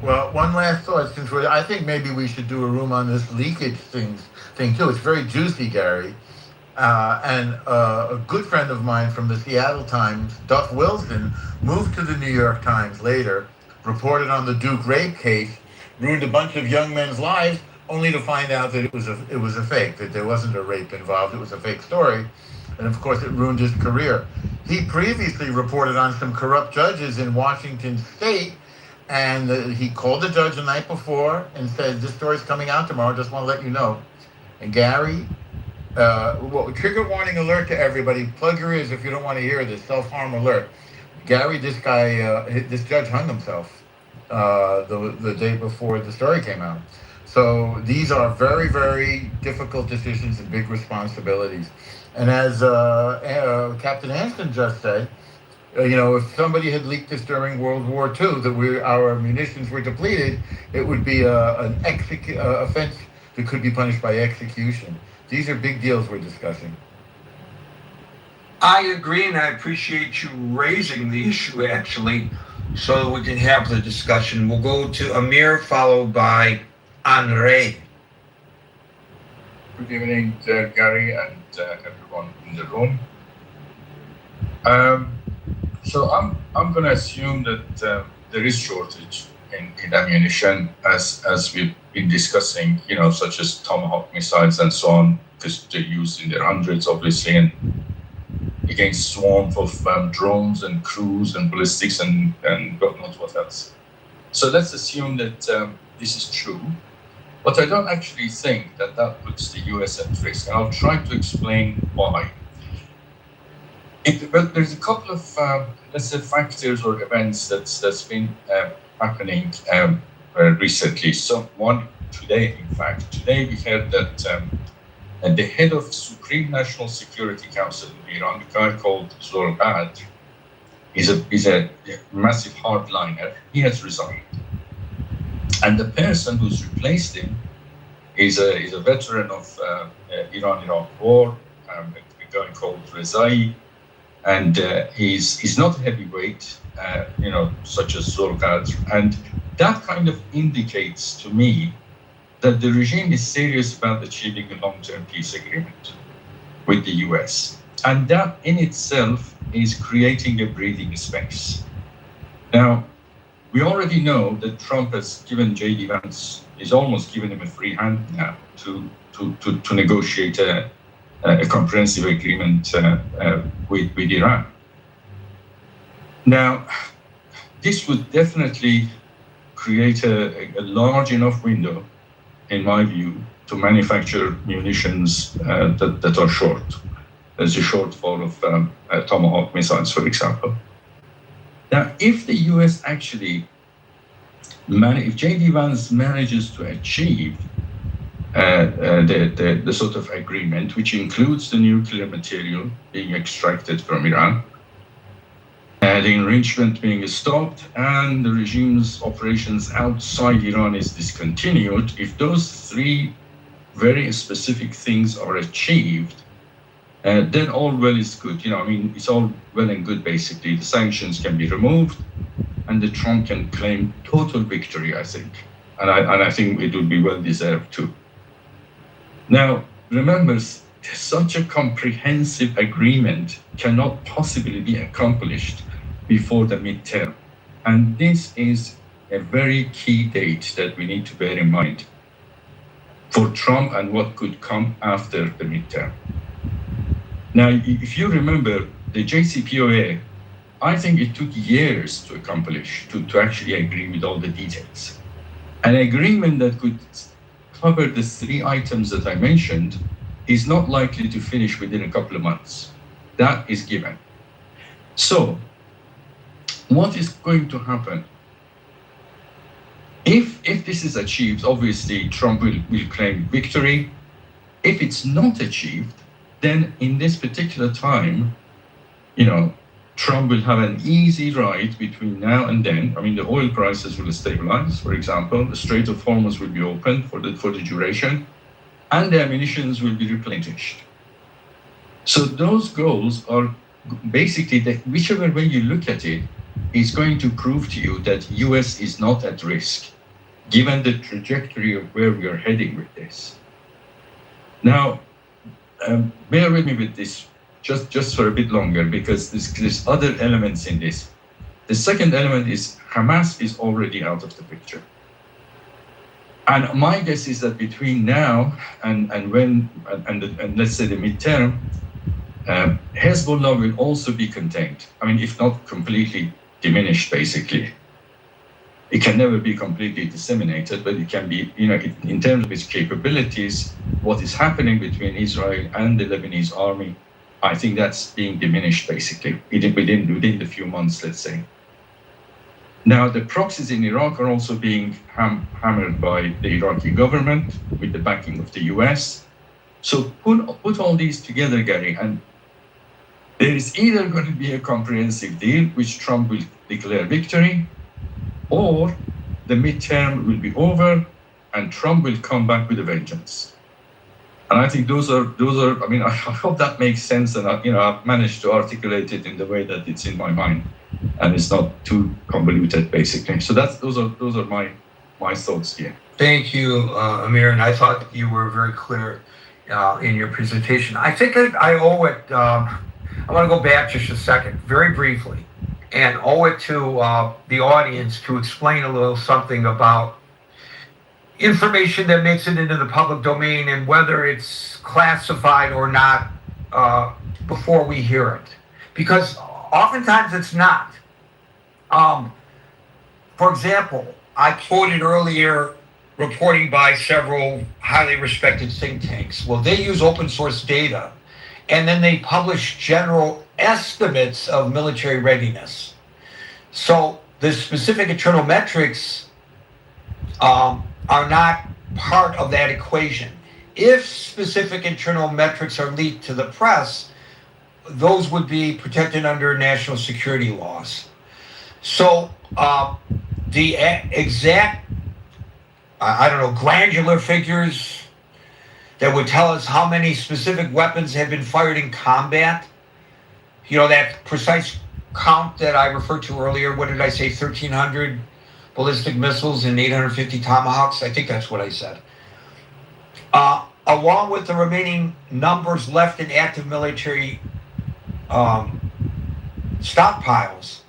[SPEAKER 7] Well, one last thought, since I think maybe we should do a room on this leakage thing too. It's very juicy, Gary. And a good friend of mine from the Seattle Times, Duff Wilson, moved to the New York Times later, reported on the Duke rape case, ruined a bunch of young men's lives, only to find out that it was a fake, that there wasn't a rape involved. It was a fake story, and of course, it ruined his career. He previously reported on some corrupt judges in Washington State, and he called the judge the night before and said, "This story's coming out tomorrow. Just want to let you know." And Gary, trigger warning alert to everybody. Plug your ears if you don't want to hear this. Self-harm alert. Gary, this judge hung himself the day before the story came out. So these are very, very difficult decisions and big responsibilities. And as Captain Hanston just said, if somebody had leaked this during World War II, that our munitions were depleted, it would be an offense that could be punished by execution. These are big deals we're discussing.
[SPEAKER 2] I agree, and I appreciate you raising the issue, actually, so that we can have the discussion. We'll go to Amir, followed by Andre.
[SPEAKER 8] Good evening, Gary, and everyone in the room. So I'm going to assume that there is shortage in ammunition, as we've been discussing, such as Tomahawk missiles and so on, because they're used in their hundreds, obviously, and against swarms of drones and crews and ballistics and God knows what else. So let's assume that this is true. But I don't actually think that puts the US at risk. And I'll try to explain why. There's a couple of, let's say, factors or events that's been happening recently. So one today, in fact. Today we heard that the head of Supreme National Security Council in Iran, a guy called Zorbad, is a massive hardliner. He has resigned. And the person who's replaced him is a veteran of Iran-Iraq war, a guy called Rezai, and he's not a heavyweight, such as Zorbad. And that kind of indicates to me that the regime is serious about achieving a long-term peace agreement with the US. And that in itself is creating a breathing space. Now, we already know that Trump has given J.D. Vance, he's almost given him a free hand now to negotiate a comprehensive agreement with Iran. Now, this would definitely create a large enough window, in my view, to manufacture munitions that are short. There's a shortfall of Tomahawk missiles, for example. Now, if the US actually, if J.D. Vance manages to achieve the sort of agreement, which includes the nuclear material being extracted from Iran, the enrichment being stopped, and the regime's operations outside Iran is discontinued, if those three very specific things are achieved, then all well is good. It's all well and good, basically. The sanctions can be removed, and the Trump can claim total victory, I think. And I think it would be well deserved too. Now, remember, such a comprehensive agreement cannot possibly be accomplished before the midterm. And this is a very key date that we need to bear in mind for Trump and what could come after the midterm. Now, if you remember, the JCPOA, I think it took years to accomplish, to actually agree with all the details. An agreement that could cover the three items that I mentioned is not likely to finish within a couple of months. That is given. So, what is going to happen? If this is achieved, obviously Trump will claim victory. If it's not achieved, then in this particular time, Trump will have an easy ride between now and then. The oil prices will stabilize, for example. The Strait of Hormuz will be open for the duration, and the ammunitions will be replenished. So those goals are basically, whichever way you look at it, is going to prove to you that US is not at risk, given the trajectory of where we are heading with this. Now, bear with me with this just for a bit longer, because there's other elements in this. The second element is Hamas is already out of the picture. And my guess is that between now and let's say the midterm, Hezbollah will also be contained. I mean, if not completely diminished, basically. It can never be completely disseminated, but it can be, in terms of its capabilities, what is happening between Israel and the Lebanese army, I think that's being diminished, basically, within the few months, let's say. Now, the proxies in Iraq are also being hammered by the Iraqi government with the backing of the US. So put all these together, Gary, and there is either going to be a comprehensive deal, which Trump will declare victory, or the midterm will be over and Trump will come back with a vengeance. And I think those are. I mean, I hope that makes sense, and I've managed to articulate it in the way that it's in my mind, and it's not too convoluted, basically. So those are my thoughts here.
[SPEAKER 2] Thank you, Amir, and I thought you were very clear in your presentation. I think I owe it. I want to go back just a second, very briefly, and owe it to the audience to explain a little something about information that makes it into the public domain and whether it's classified or not before we hear it. Because oftentimes it's not. For example, I quoted earlier reporting by several highly respected think tanks. Well, they use open source data and then they publish general estimates of military readiness. So the specific internal metrics are not part of that equation. If specific internal metrics are leaked to the press, those would be protected under national security laws. So the exact, granular figures that would tell us how many specific weapons have been fired in combat, that precise count that I referred to earlier, what did I say, 1,300 ballistic missiles and 850 Tomahawks? I think that's what I said. Along with the remaining numbers left in active military stockpiles.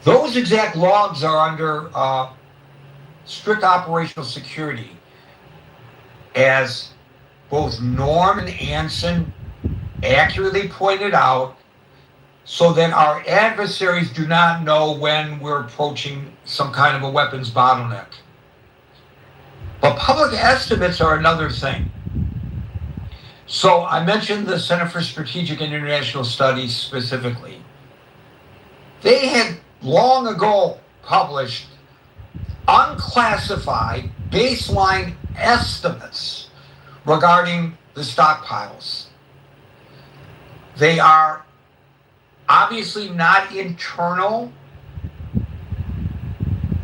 [SPEAKER 2] Those exact logs are under strict operational security, as both Norm and Anson accurately pointed out, so that our adversaries do not know when we're approaching some kind of a weapons bottleneck. But public estimates are another thing. So I mentioned the Center for Strategic and International Studies specifically. They had long ago published unclassified baseline estimates regarding the stockpiles. They are obviously not internal.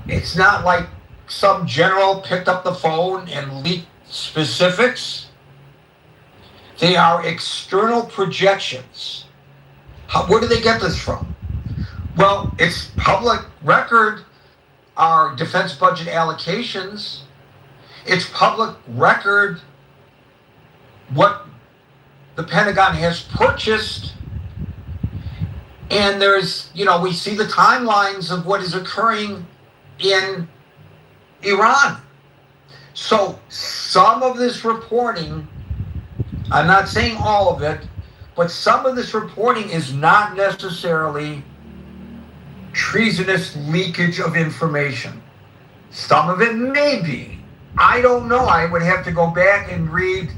[SPEAKER 2] It's not like some general picked up the phone and leaked specifics. They are external projections. Where do they get this from? Well, it's public record, our defense budget allocations. It's public record what the Pentagon has purchased. And there's, we see the timelines of what is occurring in Iran. So some of this reporting, I'm not saying all of it, but some of this reporting is not necessarily treasonous leakage of information. Some of it may be. I don't know. I would have to go back and read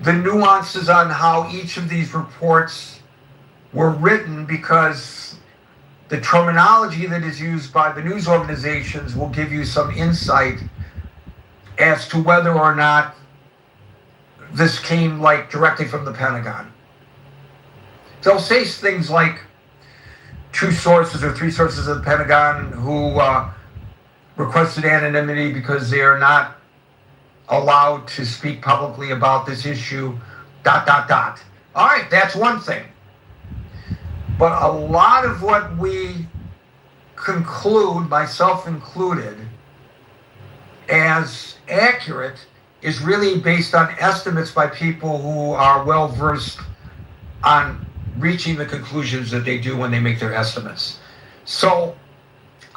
[SPEAKER 2] the nuances on how each of these reports were written, because the terminology that is used by the news organizations will give you some insight as to whether or not this came directly from the Pentagon. They'll say things like 2 sources or 3 sources of the Pentagon who requested anonymity because they are not allowed to speak publicly about this issue, ... All right, that's one thing. But a lot of what we conclude, myself included, as accurate is really based on estimates by people who are well versed on reaching the conclusions that they do when they make their estimates. So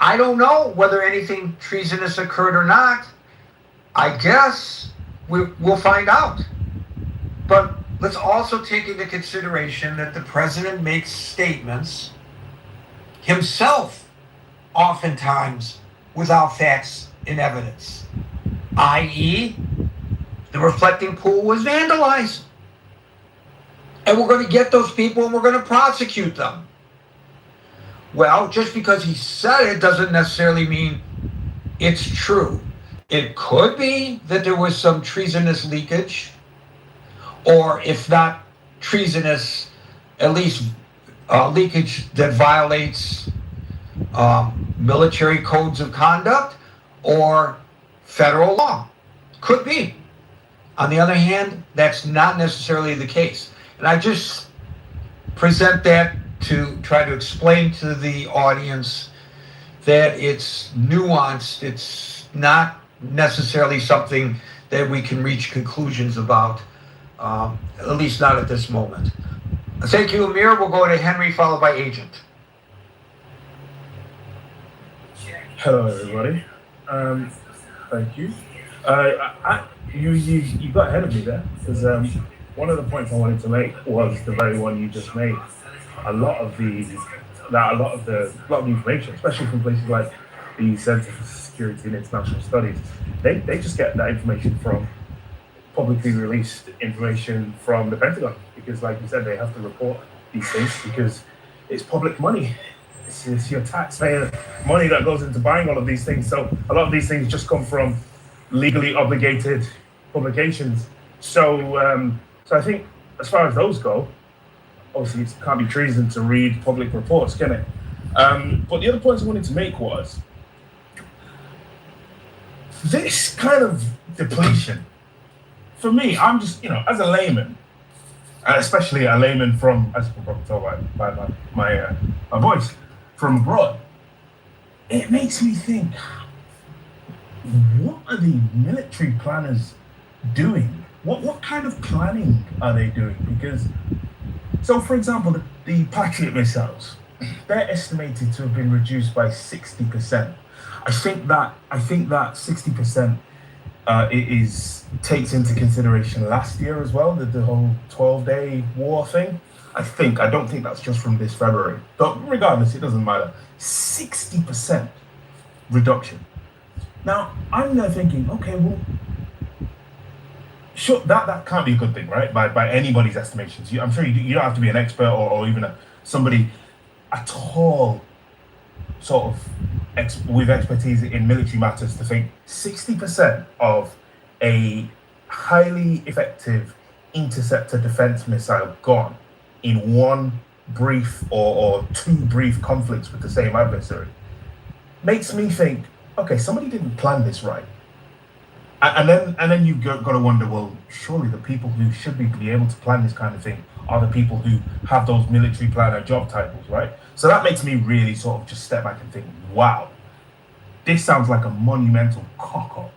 [SPEAKER 2] I don't know whether anything treasonous occurred or not. I guess we'll find out. But let's also take into consideration that the president makes statements himself, oftentimes without facts and evidence, i.e., the reflecting pool was vandalized. And we're going to get those people and we're going to prosecute them. Well, just because he said it doesn't necessarily mean it's true. It could be that there was some treasonous leakage, or if not treasonous, at least leakage that violates military codes of conduct or federal law. Could be. On the other hand, that's not necessarily the case. And I just present that to try to explain to the audience that it's nuanced. It's not necessarily something that we can reach conclusions about, at least not at this moment. Thank you, Amir. We'll go to Henry, followed by Agent.
[SPEAKER 9] Hello, everybody. Thank you. You got ahead of me there, because one of the points I wanted to make was the very one you just made. A lot of the information, especially from places like the Center for Security and International Studies, they just get that information from publicly released information from the Pentagon, because, like you said, they have to report these things because it's public money. It's your taxpayer money that goes into buying all of these things. So a lot of these things just come from legally obligated publications. So I think as far as those go, obviously it can't be treason to read public reports, can it? But the other points I wanted to make was this kind of depletion. For me, I'm just, as a layman, especially a layman from, as you can probably tell by my voice, from abroad, it makes me think, what are the military planners doing? What kind of planning are they doing? Because, so for example, the Patriot missiles, they're estimated to have been reduced by 60%. I think that 60% takes into consideration last year as well, the whole 12-day war thing. I don't think that's just from this February. But regardless, it doesn't matter. 60% reduction. Now, I'm there thinking, okay, well, sure, that can't be a good thing, right? By anybody's estimations. I'm sure you don't have to be an expert or even somebody at all sort of with expertise in military matters to think 60% of a highly effective interceptor defense missile gone in one brief or two brief conflicts with the same adversary makes me think, okay, somebody didn't plan this right. And then you've got to wonder, well, surely the people who should be able to plan this kind of thing are the people who have those military planner job titles, right? So that makes me really sort of just step back and think, wow, this sounds like a monumental cock-up.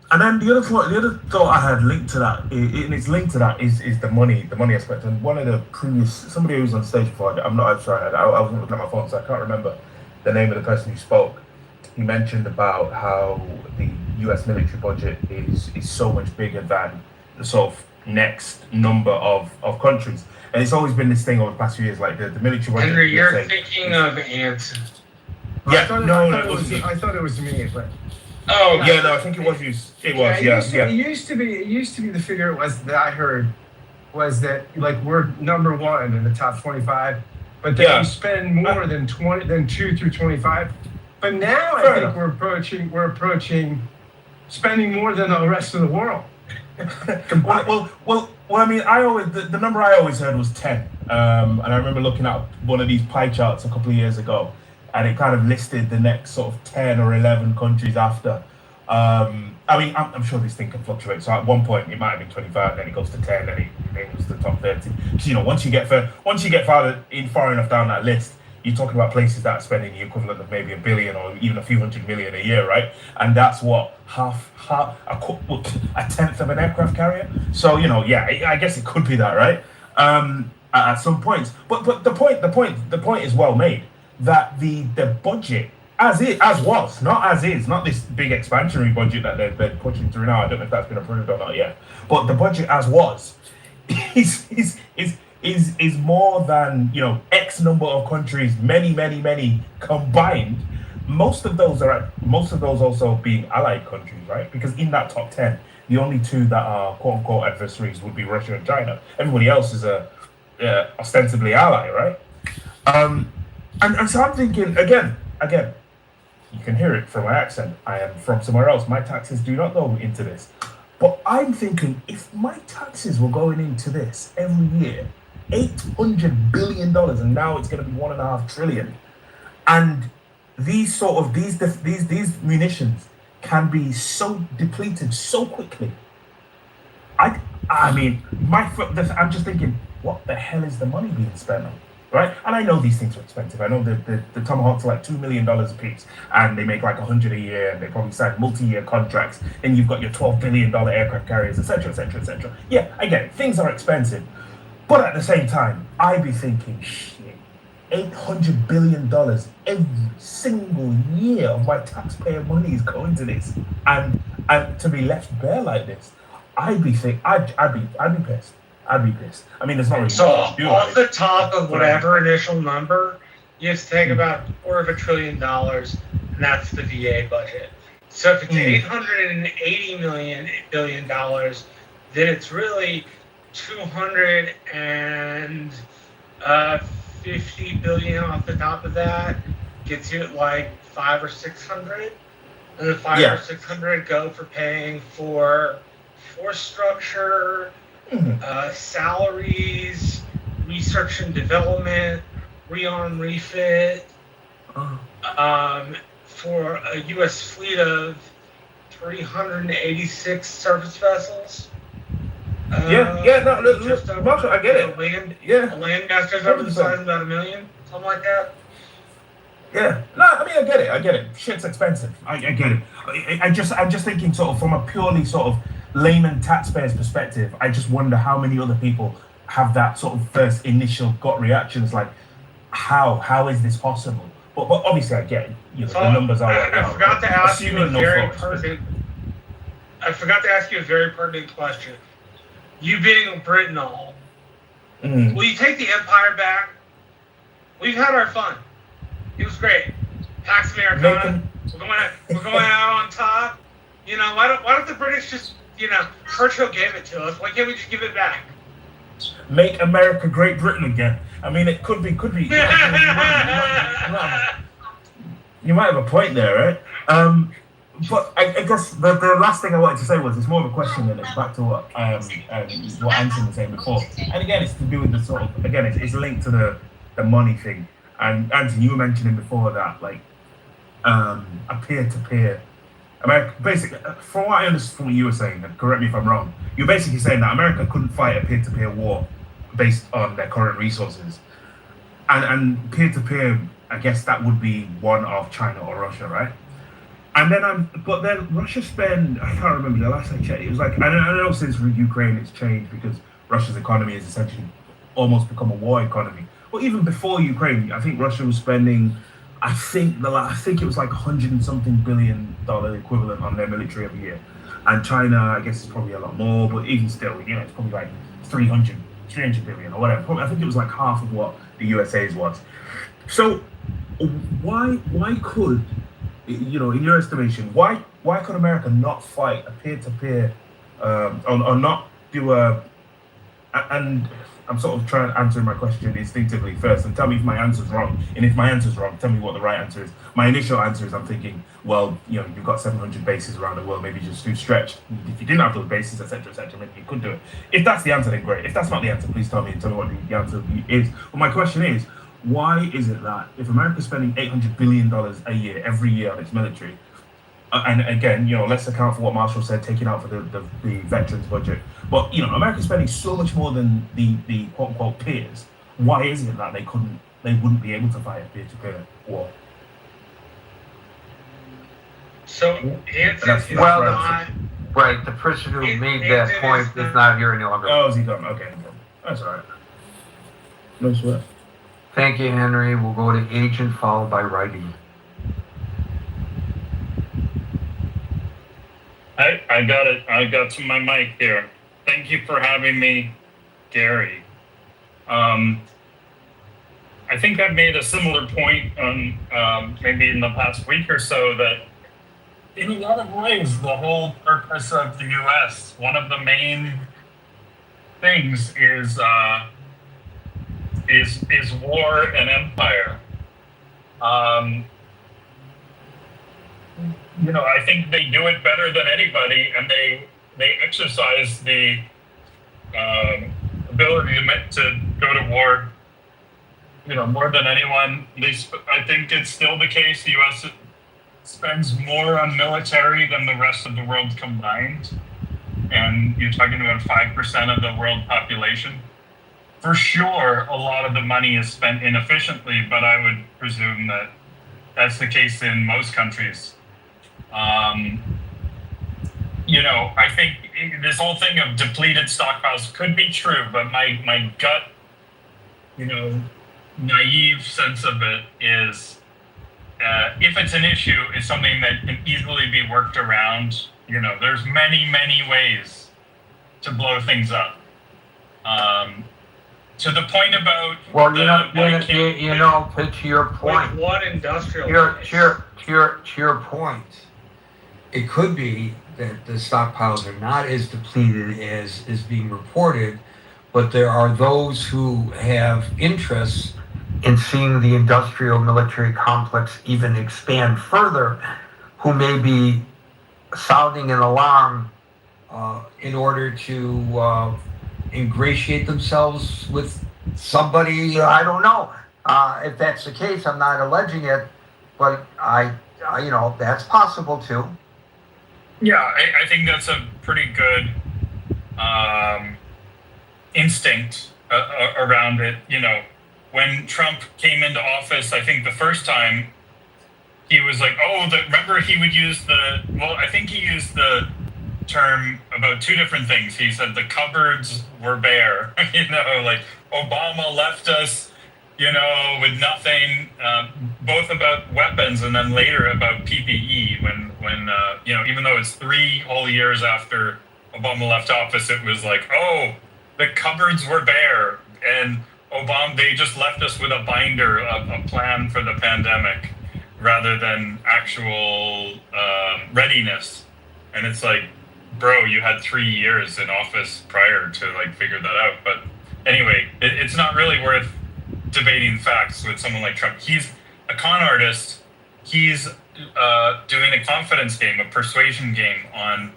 [SPEAKER 9] And then the other thought I had linked to that, and it's linked to that, is the money aspect. And one of the previous, somebody who was on stage before, I wasn't looking at my phone, so I can't remember the name of the person who spoke. He mentioned about how the US military budget is so much bigger than the sort of next number of countries. And it's always been this thing over the past few years, like the military budget.
[SPEAKER 4] Henry, you're thinking of Ant.
[SPEAKER 9] Yeah,
[SPEAKER 6] I thought it was me, but
[SPEAKER 4] Oh,
[SPEAKER 9] yeah, no, I think it was you.
[SPEAKER 6] It used to be the figure that I heard was that like we're number one in the top 25, but then we spend more than 2 through 25. But now I think we're approaching spending more than the rest of the world.
[SPEAKER 9] well, I mean, the number I always heard was 10, and I remember looking at one of these pie charts a couple of years ago, and it kind of listed the next sort of 10 or 11 countries after. I mean, I'm sure this thing can fluctuate. So at one point it might have been 25, then it goes to 10, then it goes to the top 30. So, once you get far enough down that list, you're talking about places that are spending the equivalent of maybe $1 billion or even a few $100 million a year, right? And that's what a tenth of an aircraft carrier. So I guess it could be that, right? At some points, but the point is well made. that the budget as was, not this big expansionary budget that they're pushing through now. I don't know if that's been approved or not yet, but the budget as was is more than, you know, X number of countries, many combined. Most of those also being allied countries, right? Because in that top 10, the only two that are quote unquote adversaries would be Russia and China. Everybody else is a ostensibly ally, right? And so I'm thinking again, you can hear it from my accent. I am from somewhere else. My taxes do not go into this. But I'm thinking, if my taxes were going into this every year, $800 billion, and now it's going to be $1.5 trillion, and these munitions can be so depleted so quickly. I mean, I'm just thinking, what the hell is the money being spent on? Right? And I know these things are expensive. I know the Tomahawks are like $2 million a piece, and they make like 100 a year, and they probably sign multi-year contracts. And you've got your $12 billion aircraft carriers, etc., etc., etc. Yeah, I get it. Things are expensive, but at the same time, I be thinking, shit, $800 billion every single year of my taxpayer money is going to this, and to be left bare like this, I'd be pissed. I'd be pissed. I mean, there's not really
[SPEAKER 4] So
[SPEAKER 9] much to do
[SPEAKER 4] off
[SPEAKER 9] about
[SPEAKER 4] the top of whatever initial number, you have to take about $250 billion, and that's the VA budget. So if it's $880 billion, then it's really $250 billion off the top of that, gets you at like 500 or 600, and the 500 or 600 go for paying for force structure, salaries, research and development, rearm refit, for a U.S. fleet of 386 surface vessels.
[SPEAKER 9] Marshall, I get it.
[SPEAKER 4] A landmaster's over the size of about 1 million, something like that.
[SPEAKER 9] Yeah, no, I mean, I get it. Shit's expensive. I get it. I'm just thinking sort of from a purely sort of layman taxpayer's perspective. I just wonder how many other people have that sort of first initial gut reactions, like, how is this possible? But obviously I get it. You know, the numbers are right now.
[SPEAKER 4] I forgot to ask you a very pertinent question. You being Britain all, will you take the empire back? We've had our fun. It was great. Pax Americana. We're going out on top. You know, why don't the British just, you know, Churchill gave it to us. Why can't we just give it back?
[SPEAKER 9] Make America Great Britain again. I mean, it could be. You might have a point there, right? But I guess the last thing I wanted to say was, it's more of a question, and it's back to what Anson was saying before. And again, it's to do with the sort of, again, it's linked to the money thing. And Anson, you were mentioning before that, like, a peer-to-peer, America, basically, from what I understood from what you were saying, and correct me if I'm wrong, you're basically saying that America couldn't fight a peer-to-peer war based on their current resources. And peer-to-peer, I guess that would be one of China or Russia, right? And then but then Russia spend, I can't remember, the last I checked, it was like, I know since Ukraine it's changed because Russia's economy has essentially almost become a war economy. But even before Ukraine, I think Russia was spending, I think it was like $100 and something billion equivalent on their military every year. And China, I guess, is probably a lot more, but even still, you know, it's probably like 300 billion or whatever. Probably, I think it was like half of what the USA's was. So why could, you know, in your estimation, why could America not fight a peer-to-peer, or not do and I'm sort of trying to answer my question instinctively first, and tell me if my answer's wrong. And if my answer's wrong, tell me what the right answer is. My initial answer is, I'm thinking, well, you know, you've got 700 bases around the world, maybe just do stretch. If you didn't have those bases, etc., maybe you could do it. If that's the answer, then great. If that's not the answer, please tell me what the answer is. But my question is, why is it that if America's spending $800 billion a year, every year on its military, and again, you know, let's account for what Marshall said, taking out for the veterans budget. But, you know, America's spending so much more than the quote unquote peers. Why is it that they wouldn't be able to fight a peer-to-peer war?
[SPEAKER 4] So,
[SPEAKER 2] right, the person who made that point is not here any longer.
[SPEAKER 9] Oh, is he gone? Okay, that's all right. No sweat.
[SPEAKER 2] Thank you, Henry. We'll go to agent followed by righty.
[SPEAKER 10] I got it. I got to my mic here. Thank you for having me, Gary. I think I've made a similar point on maybe in the past week or so that in a lot of ways, the whole purpose of the U.S., one of the main things is war and empire. I think they do it better than anybody, and they exercise the ability to go to war, more than anyone. I think it's still the case. The U.S. spends more on military than the rest of the world combined, and you're talking about 5% of the world population. For sure, a lot of the money is spent inefficiently, but I would presume that that's the case in most countries. I think this whole thing of depleted stockpiles could be true, but my gut, naive sense of it is, if it's an issue, it's something that can easily be worked around. There's many, many ways to blow things up. To the point about
[SPEAKER 2] to your point,
[SPEAKER 4] With what industrial?
[SPEAKER 2] to your point, it could be that the stockpiles are not as depleted as is being reported, but there are those who have interests in seeing the industrial military complex even expand further, who may be sounding an alarm in order to ingratiate themselves with somebody. I don't know if that's the case. I'm not alleging it, but I that's possible too.
[SPEAKER 10] Yeah, I think that's a pretty good instinct around it. When Trump came into office, I think the first time he was like, remember he would use I think he used the term about two different things. He said the cupboards were bare, like Obama left us, with nothing, both about weapons and then later about PPE when even though it's 3 whole years after Obama left office, it was like, the cupboards were bare and they just left us with a binder of a plan for the pandemic rather than actual readiness. And it's like, bro, you had 3 years in office prior to figure that out. But anyway, it's not really worth debating facts with someone like Trump. He's a con artist. He's doing a confidence game, a persuasion game on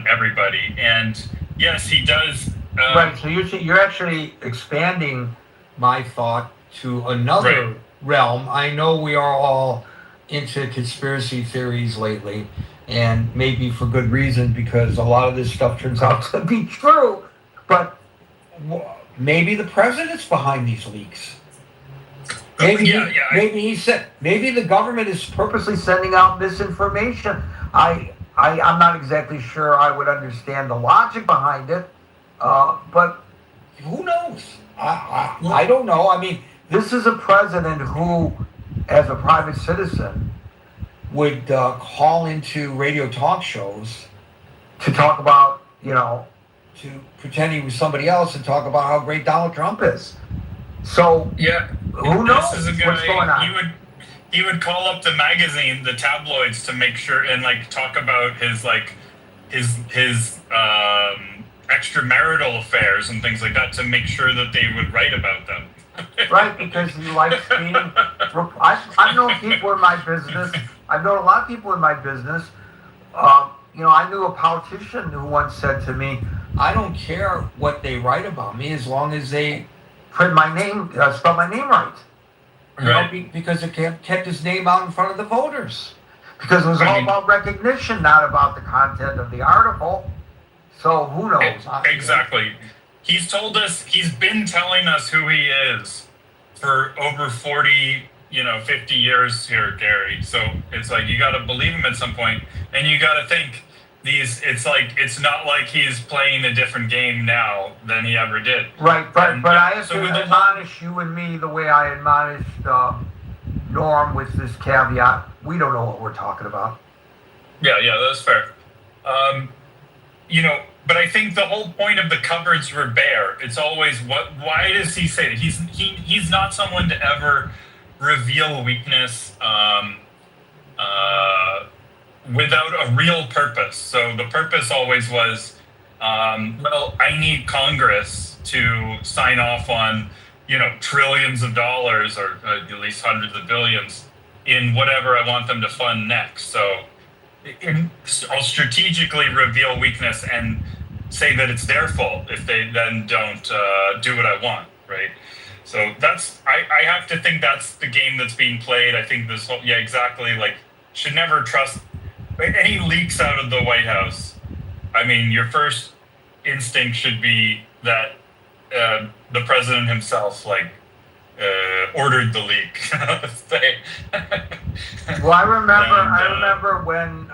[SPEAKER 10] everybody. And yes, he does.
[SPEAKER 2] Right. So you're actually expanding my thought to another realm. I know we are all into conspiracy theories lately, and maybe for good reason, because a lot of this stuff turns out to be true. But maybe the president's behind these leaks. Maybe maybe the government is purposely sending out misinformation. I'm not exactly sure I would understand the logic behind it, but who knows? I don't know. I mean, this is a president who, as a private citizen, would call into radio talk shows to talk about, to pretend he was somebody else and talk about how great Donald Trump is. So, who knows what's going on?
[SPEAKER 10] He would call up the magazine, the tabloids, to make sure and talk about his extramarital affairs and things like that to make sure that they would write about them.
[SPEAKER 2] Right, because he likes being. I've known people in my business. I've known a lot of people in my business. I knew a politician who once said to me, "I don't care what they write about me as long as they print my name, spell my name right." Because it kept his name out in front of the voters. Because it was all about recognition, not about the content of the article. So who knows?
[SPEAKER 10] Exactly. He's been telling us who he is for over 40, 50 years here, Gary. So it's like, you got to believe him at some point. And you got to think, it's not like he's playing a different game now than he ever did.
[SPEAKER 2] Right, but I have
[SPEAKER 10] So
[SPEAKER 2] to
[SPEAKER 10] with the-
[SPEAKER 2] admonish you and me the way I admonished Norm with this caveat. We don't know what we're talking about.
[SPEAKER 10] Yeah, that's fair. But I think the whole point of the cupboards were bare. It's always why does he say that? He's not someone to ever reveal weakness without a real purpose. So the purpose always was, I need Congress to sign off on, trillions of dollars or at least hundreds of billions in whatever I want them to fund next. So I'll strategically reveal weakness and say that it's their fault if they then don't do what I want, right? So I have to think that's the game that's being played. I think this whole, exactly, should never trust any leaks out of the White House. I mean, your first instinct should be that the president himself, ordered the leak.
[SPEAKER 2] Well, I remember when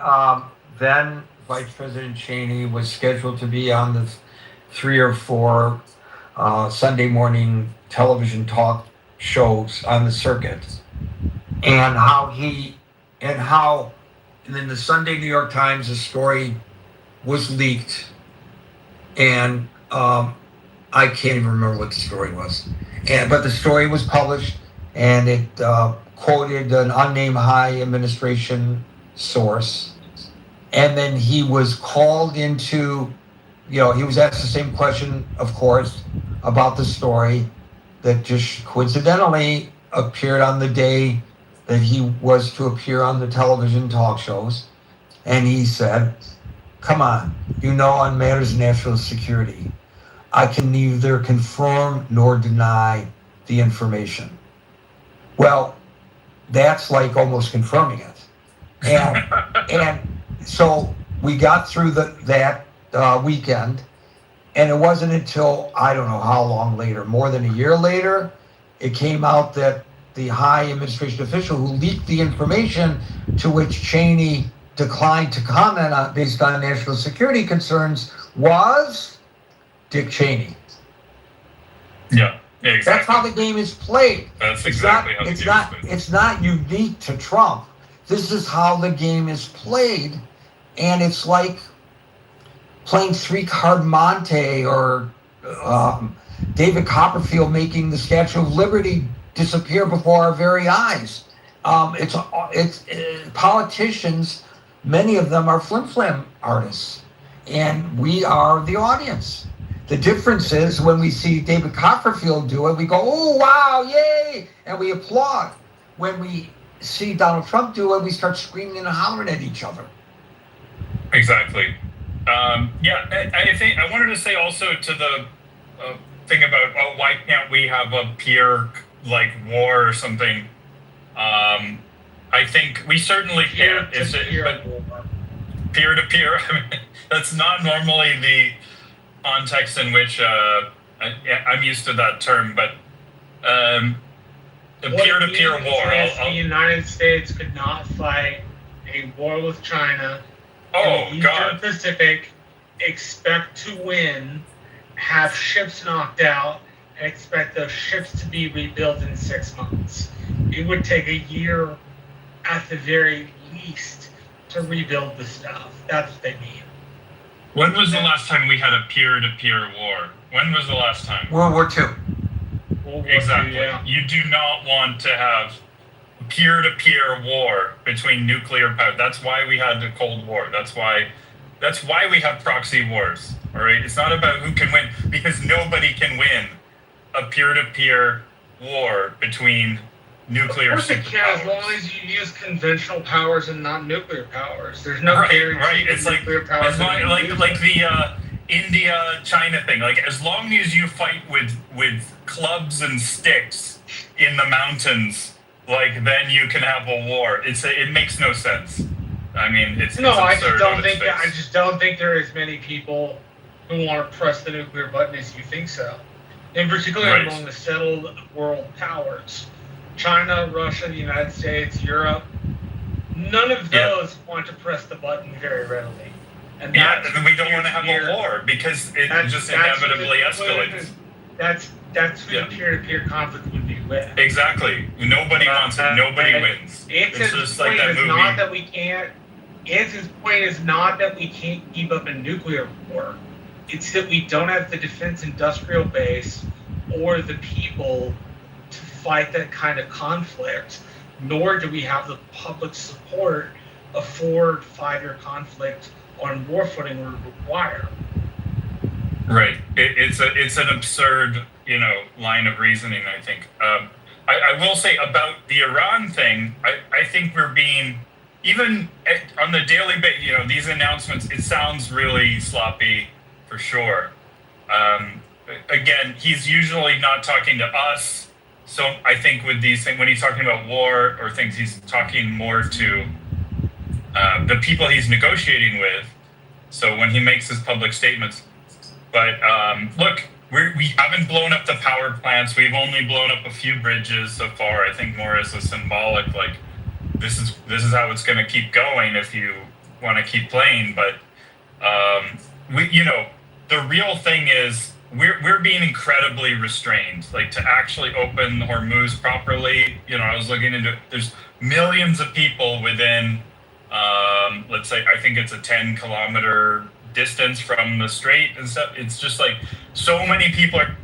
[SPEAKER 2] then Vice President Cheney was scheduled to be on the 3 or 4 Sunday morning television talk shows on the circuit, and in the Sunday New York Times, the story was leaked, and I can't even remember what the story was, but the story was published, and it quoted an unnamed high administration source. And then he was called into, he was asked the same question, of course, about the story that just coincidentally appeared on the day that he was to appear on the television talk shows. And he said, come on, on matters of national security, I can neither confirm nor deny the information. Well, that's like almost confirming it. And so we got through that weekend, and it wasn't until, I don't know how long later, more than a year later, it came out that the high administration official who leaked the information, to which Cheney declined to comment on based on national security concerns, was Dick Cheney.
[SPEAKER 10] Yeah, exactly.
[SPEAKER 2] That's how the game is played.
[SPEAKER 10] That's exactly how the game is played.
[SPEAKER 2] It's not unique to Trump. This is how the game is played, and it's like playing 3-card Monte or David Copperfield making the Statue of Liberty disappear before our very eyes. It's politicians. Many of them are flim-flam artists, and we are the audience. The difference is when we see David Copperfield do it, we go, oh, wow, yay, and we applaud. When we see Donald Trump do it, we start screaming and hollering at each other.
[SPEAKER 10] Exactly. I think I wanted to say also to the thing about, why can't we have a peer war or something? I think we certainly can. Peer to peer. I mean, that's not normally the context in which I'm used to that term, but the peer-to-peer war.
[SPEAKER 4] The United States could not fight a war with China
[SPEAKER 10] Oh,
[SPEAKER 4] in the
[SPEAKER 10] God.
[SPEAKER 4] Eastern Pacific, expect to win, have ships knocked out, and expect those ships to be rebuilt in 6 months. It would take a year at the very least to rebuild the stuff. That's what they mean.
[SPEAKER 10] When was the last time we had a peer-to-peer war? When was the last time?
[SPEAKER 2] World War II.
[SPEAKER 4] World War
[SPEAKER 10] Exactly.
[SPEAKER 4] II, yeah.
[SPEAKER 10] You do not want to have peer-to-peer war between nuclear power. That's why we had the Cold War. That's why we have proxy wars. All right. It's not about who can win, because nobody can win a peer-to-peer war between nuclear
[SPEAKER 4] Of course it can, as
[SPEAKER 10] superpowers.
[SPEAKER 4] long as you use conventional powers and not nuclear powers. There's no
[SPEAKER 10] Right,
[SPEAKER 4] guarantee
[SPEAKER 10] right.
[SPEAKER 4] that
[SPEAKER 10] It's like
[SPEAKER 4] nuclear powers
[SPEAKER 10] as long,
[SPEAKER 4] are
[SPEAKER 10] like
[SPEAKER 4] used.
[SPEAKER 10] the India-China thing. Like, as long as you fight with clubs and sticks in the mountains, then you can have a war. It makes no sense. I mean, it's
[SPEAKER 4] I
[SPEAKER 10] absurd
[SPEAKER 4] just don't think there are as many people who want to press the nuclear button as you think so. In particular,
[SPEAKER 10] Right.
[SPEAKER 4] among the settled world powers, China, Russia, the United States, Europe, none of
[SPEAKER 10] Yeah.
[SPEAKER 4] those want to press the button very readily. And
[SPEAKER 10] Yeah,
[SPEAKER 4] that's
[SPEAKER 10] and we don't want to have
[SPEAKER 4] peer-to-peer.
[SPEAKER 10] a war because it just
[SPEAKER 4] That's
[SPEAKER 10] inevitably
[SPEAKER 4] who
[SPEAKER 10] escalates.
[SPEAKER 4] That's who
[SPEAKER 10] Yeah.
[SPEAKER 4] the peer-to-peer conflict would be with.
[SPEAKER 10] Exactly. Nobody wants it. Nobody wins. It's
[SPEAKER 4] Anson's
[SPEAKER 10] just like
[SPEAKER 4] point
[SPEAKER 10] that
[SPEAKER 4] is
[SPEAKER 10] movie.
[SPEAKER 4] not that we can't. Anson's point is not that we can't keep up a nuclear war. It's that we don't have the defense industrial base or the people to fight that kind of conflict, nor do we have the public support a 4 to 5 year conflict on war footing would require.
[SPEAKER 10] Right. It's an absurd, line of reasoning, I think. I will say about the Iran thing, I think we're being, even on the daily basis, these announcements, it sounds really sloppy for sure. Again, he's usually not talking to us. So I think with these things, when he's talking about war or things, he's talking more to the people he's negotiating with. So when he makes his public statements, but look, we haven't blown up the power plants. We've only blown up a few bridges so far. I think more as a symbolic, like this is how it's going to keep going if you want to keep playing. But the real thing is we're being incredibly restrained. Like to actually open Hormuz properly, I was looking into it. There's millions of people within, let's say, I think it's a 10-kilometer distance from the strait and stuff. It's just like so many people are.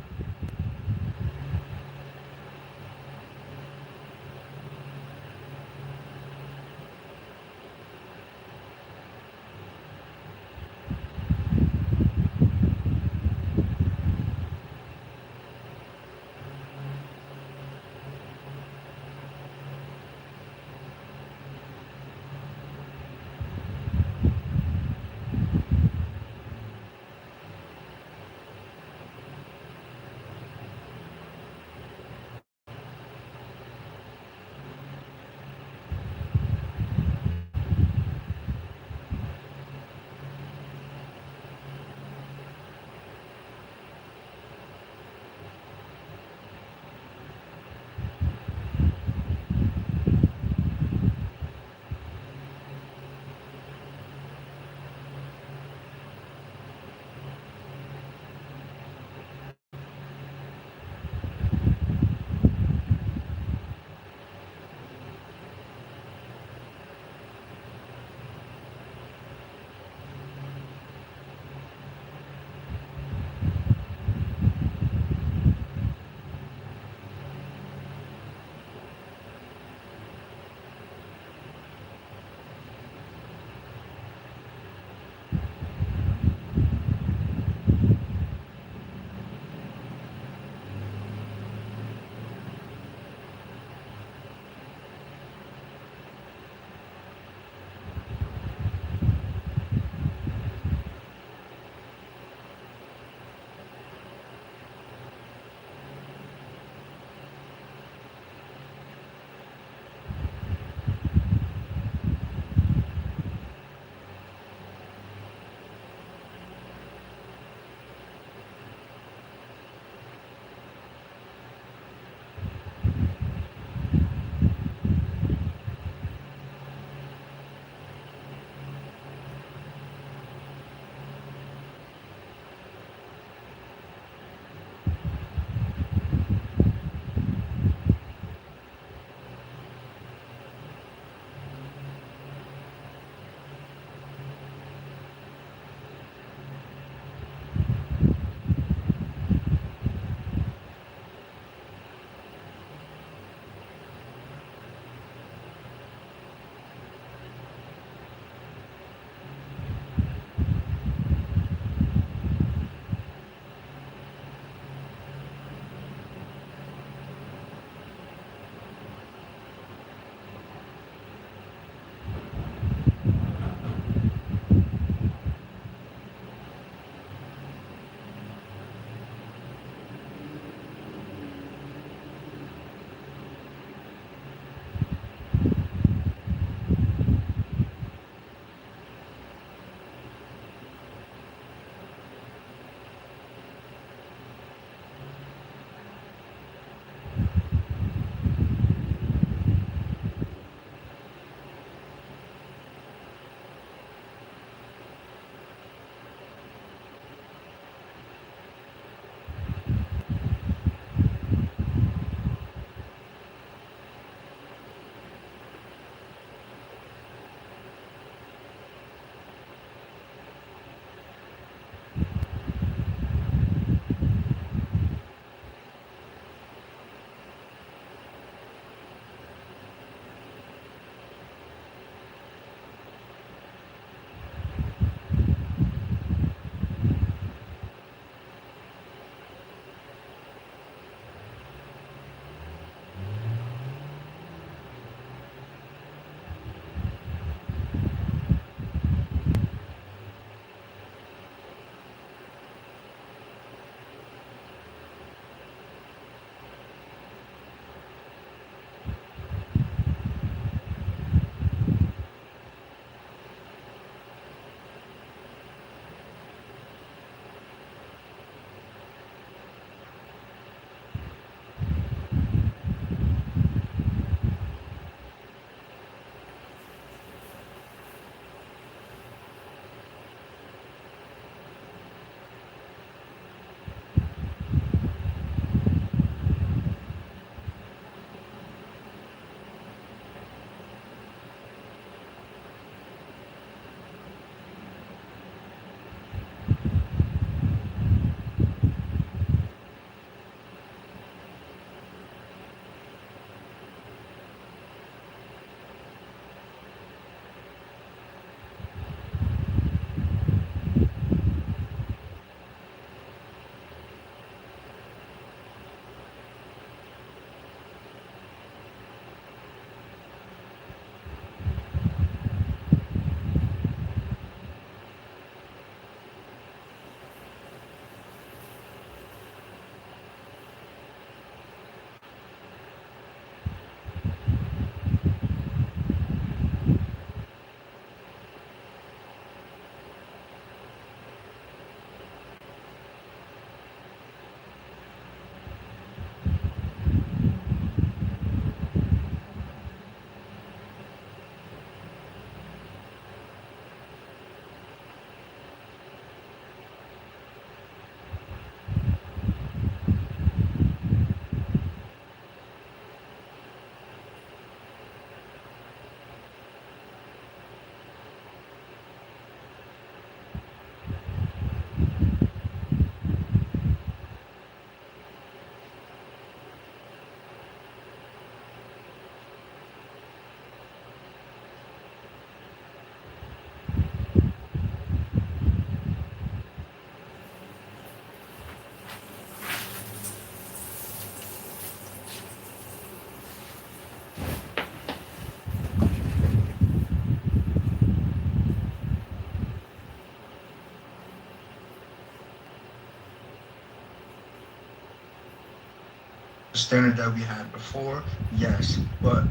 [SPEAKER 11] the standard that we had before, yes. But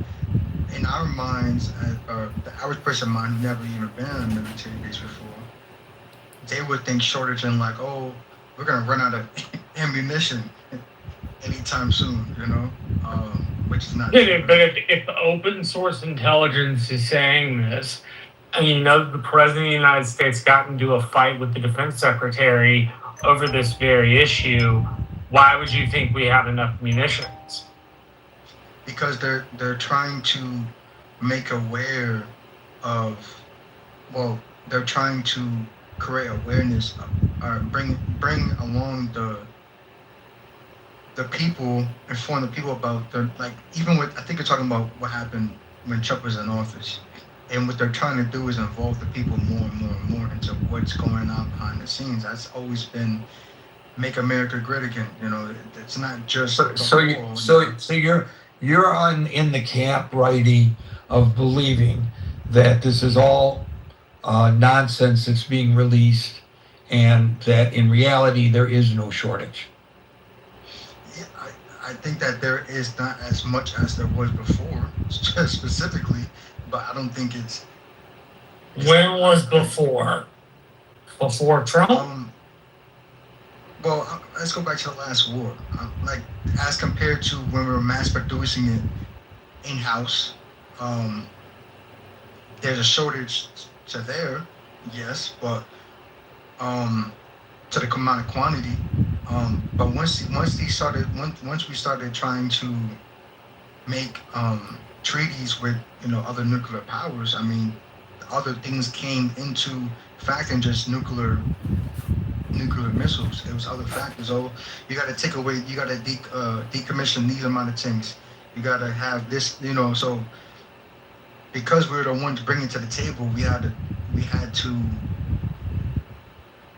[SPEAKER 11] in our minds, the average person mind who never even been on a military base before, they would think shortage and like, oh, we're gonna run out of ammunition anytime soon, you know, which is not true.
[SPEAKER 12] But if open source intelligence is saying this, and you know that the president of the United States got into a fight with the defense secretary over this very issue, why would you think we have enough munitions?
[SPEAKER 11] Because they're trying to make aware of, well, they're trying to create awareness or bring along the people, inform the people about their, like, even with, I think you're talking about what happened when Trump was in office. And what they're trying to do is involve the people more and more and more into what's going on behind the scenes. That's always been make America great again. You know, it's not just
[SPEAKER 2] So you're in the camp, righty, of believing that this is all nonsense that's being released, and that in reality there is no shortage.
[SPEAKER 11] Yeah, I think that there is not as much as there was before, specifically. But I don't think it's.
[SPEAKER 12] When was before? Before Trump?
[SPEAKER 11] Well, let's go back to the last war. Like, as compared to when we were mass producing it in-house, there's a shortage to there, yes, but to the amount of quantity. But once we started trying to make treaties with, you know, other nuclear powers, I mean, other things came into fact than just nuclear missiles. It was other factors. Oh, you got to take away, you got to decommission these amount of tanks. You got to have this, you know. So because we were the ones bringing it to the table, we had to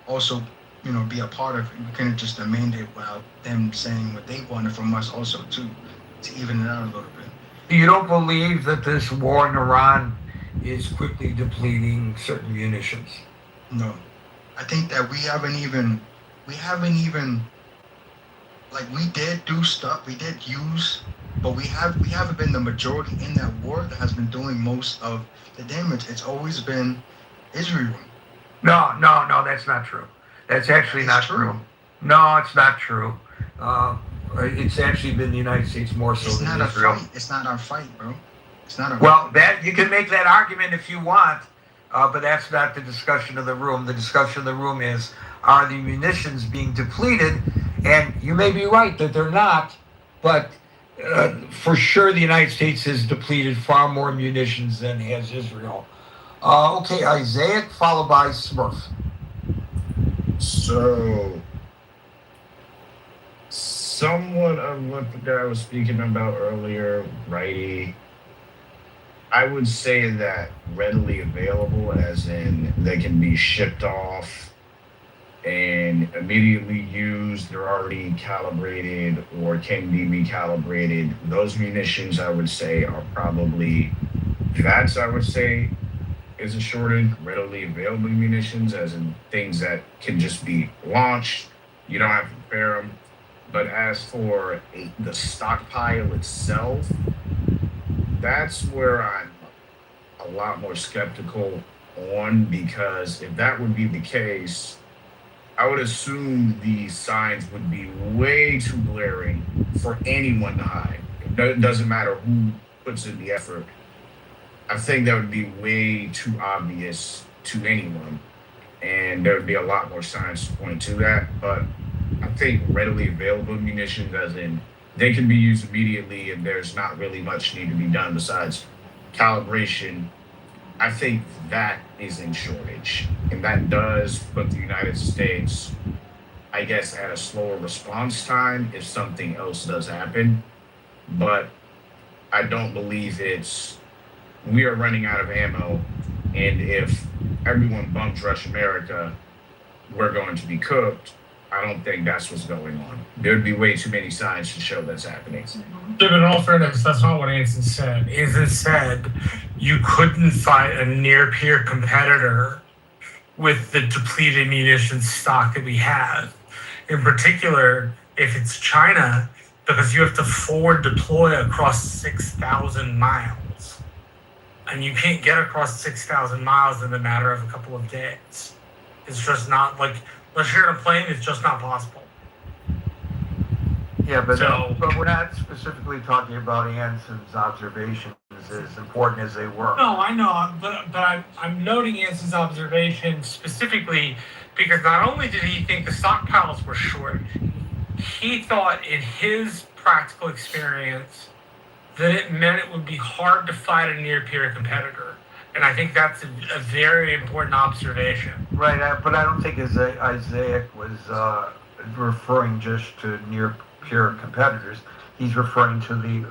[SPEAKER 11] also, you know, be a part of it. We couldn't just demand it without them saying what they wanted from us also too, to even it out a little bit.
[SPEAKER 2] You don't believe that this war in Iran is quickly depleting certain munitions?
[SPEAKER 11] No. I think that we haven't even, like, we did do stuff, we did use, but we haven't been the majority in that war that has been doing most of the damage. It's always been Israel.
[SPEAKER 2] No, that's not true. That's actually not true. No, it's not true. It's actually been the United States more so than Israel.
[SPEAKER 11] It's not our fight, bro. It's not our
[SPEAKER 2] Well,
[SPEAKER 11] fight.
[SPEAKER 2] that you can make that argument if you want, but that's not the discussion of the room. The discussion of the room is, are the munitions being depleted? And you may be right that they're not, but for sure the United States has depleted far more munitions than has Israel. Okay, Isaiah, followed by Smurf.
[SPEAKER 6] So, somewhat of what the guy was speaking about earlier, righty, I would say that readily available, as in they can be shipped off and immediately used, they're already calibrated or can be recalibrated. Those munitions, I would say, are probably, that's, I would say, is a shortage. Readily available munitions, as in things that can just be launched, you don't have to prepare them. But as for the stockpile itself, that's where I'm a lot more skeptical on, because if that would be the case, I would assume the signs would be way too glaring for anyone to hide. It doesn't matter who puts in the effort. I think that would be way too obvious to anyone, and there would be a lot more signs to point to that. But I think readily available munitions, as in they can be used immediately and there's not really much need to be done besides calibration, I think that is in shortage. And that does put the United States, I guess, at a slower response time if something else does happen. But I don't believe we are running out of ammo, and if everyone bumps rush America, we're going to be cooked. I don't think that's what's going on. There'd be way too many signs to show that's happening.
[SPEAKER 12] But in all fairness, that's not what Anson said. Anson said you couldn't fight a near-peer competitor with the depleted munitions stock that we have. In particular, if it's China, because you have to forward deploy across 6,000 miles. And you can't get across 6,000 miles in a matter of a couple of days. It's just not like, unless you're in a plane, it's just not possible.
[SPEAKER 2] Yeah, but
[SPEAKER 12] So-
[SPEAKER 2] but we're not specifically talking about Anson's observations as important as they were.
[SPEAKER 12] No, I know, but I'm noting Anson's observation specifically because not only did he think the stockpiles were short, he thought in his practical experience that it meant it would be hard to fight a near-peer competitor. And I think that's a very important observation.
[SPEAKER 2] Right, but I don't think Isaiah was referring just to near-peer competitors. He's referring to the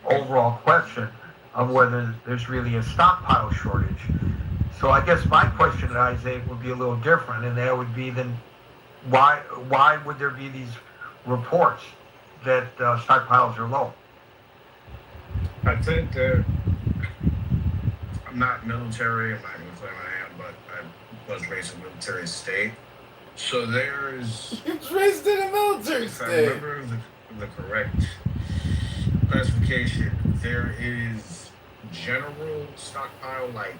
[SPEAKER 2] overall question of whether there's really a stockpile shortage. So I guess my question to Isaiah would be a little different, and that would be then why would there be these reports that stockpiles are low?
[SPEAKER 6] I think that I'm not military. I'm not going to claim I am, but I was raised in a military state. So there's.
[SPEAKER 13] He was raised in a military
[SPEAKER 6] If I
[SPEAKER 13] state.
[SPEAKER 6] remember the correct classification, there is general stockpile, like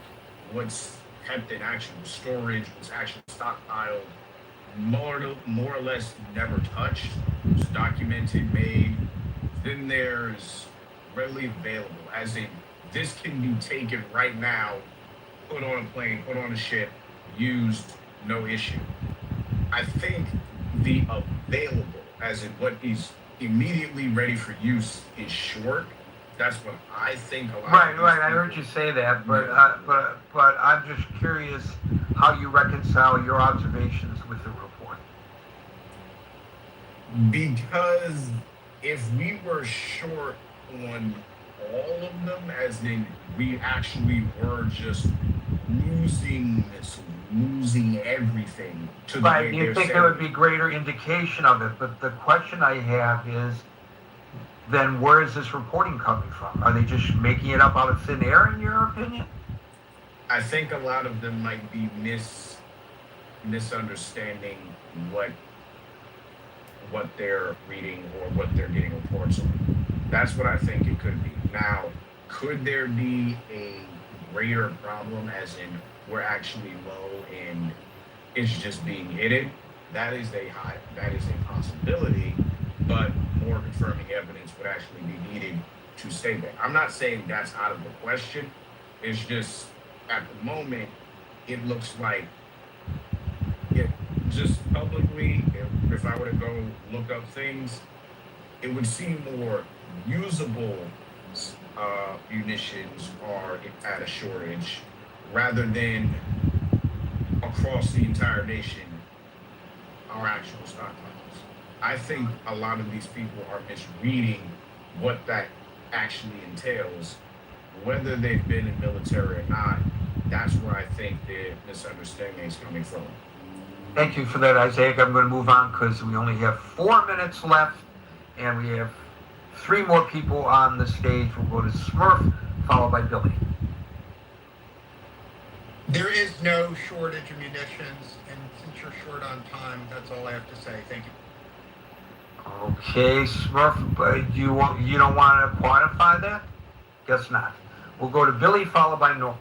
[SPEAKER 6] what's kept in actual storage, what's actually stockpiled, more or less never touched, it's documented, made. Then there's readily available, as in this can be taken right now, put on a plane, put on a ship, used, no issue. I think the available, as in what is immediately ready for use, is short. That's what I think a lot of
[SPEAKER 2] Right.
[SPEAKER 6] these
[SPEAKER 2] I heard
[SPEAKER 6] people-
[SPEAKER 2] you say that, but I'm just curious how you reconcile your observations with the report.
[SPEAKER 6] Because if we were short on all of them, as in we actually were just losing everything to the
[SPEAKER 2] Right.
[SPEAKER 6] way
[SPEAKER 2] You
[SPEAKER 6] they're
[SPEAKER 2] think
[SPEAKER 6] saying.
[SPEAKER 2] there would be greater indication of it, but the question I have is, then where is this reporting coming from? Are they just making it up out of thin air, in your opinion?
[SPEAKER 6] I think a lot of them might be misunderstanding what they're reading or what they're getting reports on. That's what I think it could be. Now, could there be a greater problem, as in we're actually low and it's just being hidden? That is a possibility, but more confirming evidence would actually be needed to say that. I'm not saying that's out of the question. It's just at the moment, it looks like it just publicly, if I were to go look up things, it would seem more usable munitions are at a shortage rather than across the entire nation our actual stockpiles. I think a lot of these people are misreading what that actually entails, whether they've been in military or not. That's where I think the misunderstanding is coming from.
[SPEAKER 2] Thank you for that, Isaiah. I'm going to move on because we only have 4 minutes left, and we have 3 more people on the stage. We'll go to Smurf, followed by Billy.
[SPEAKER 1] There is no shortage of munitions, and since you're short on time, that's all I have to say. Thank you.
[SPEAKER 2] Okay, Smurf, but you don't want to quantify that? Guess not. We'll go to Billy, followed by Norm.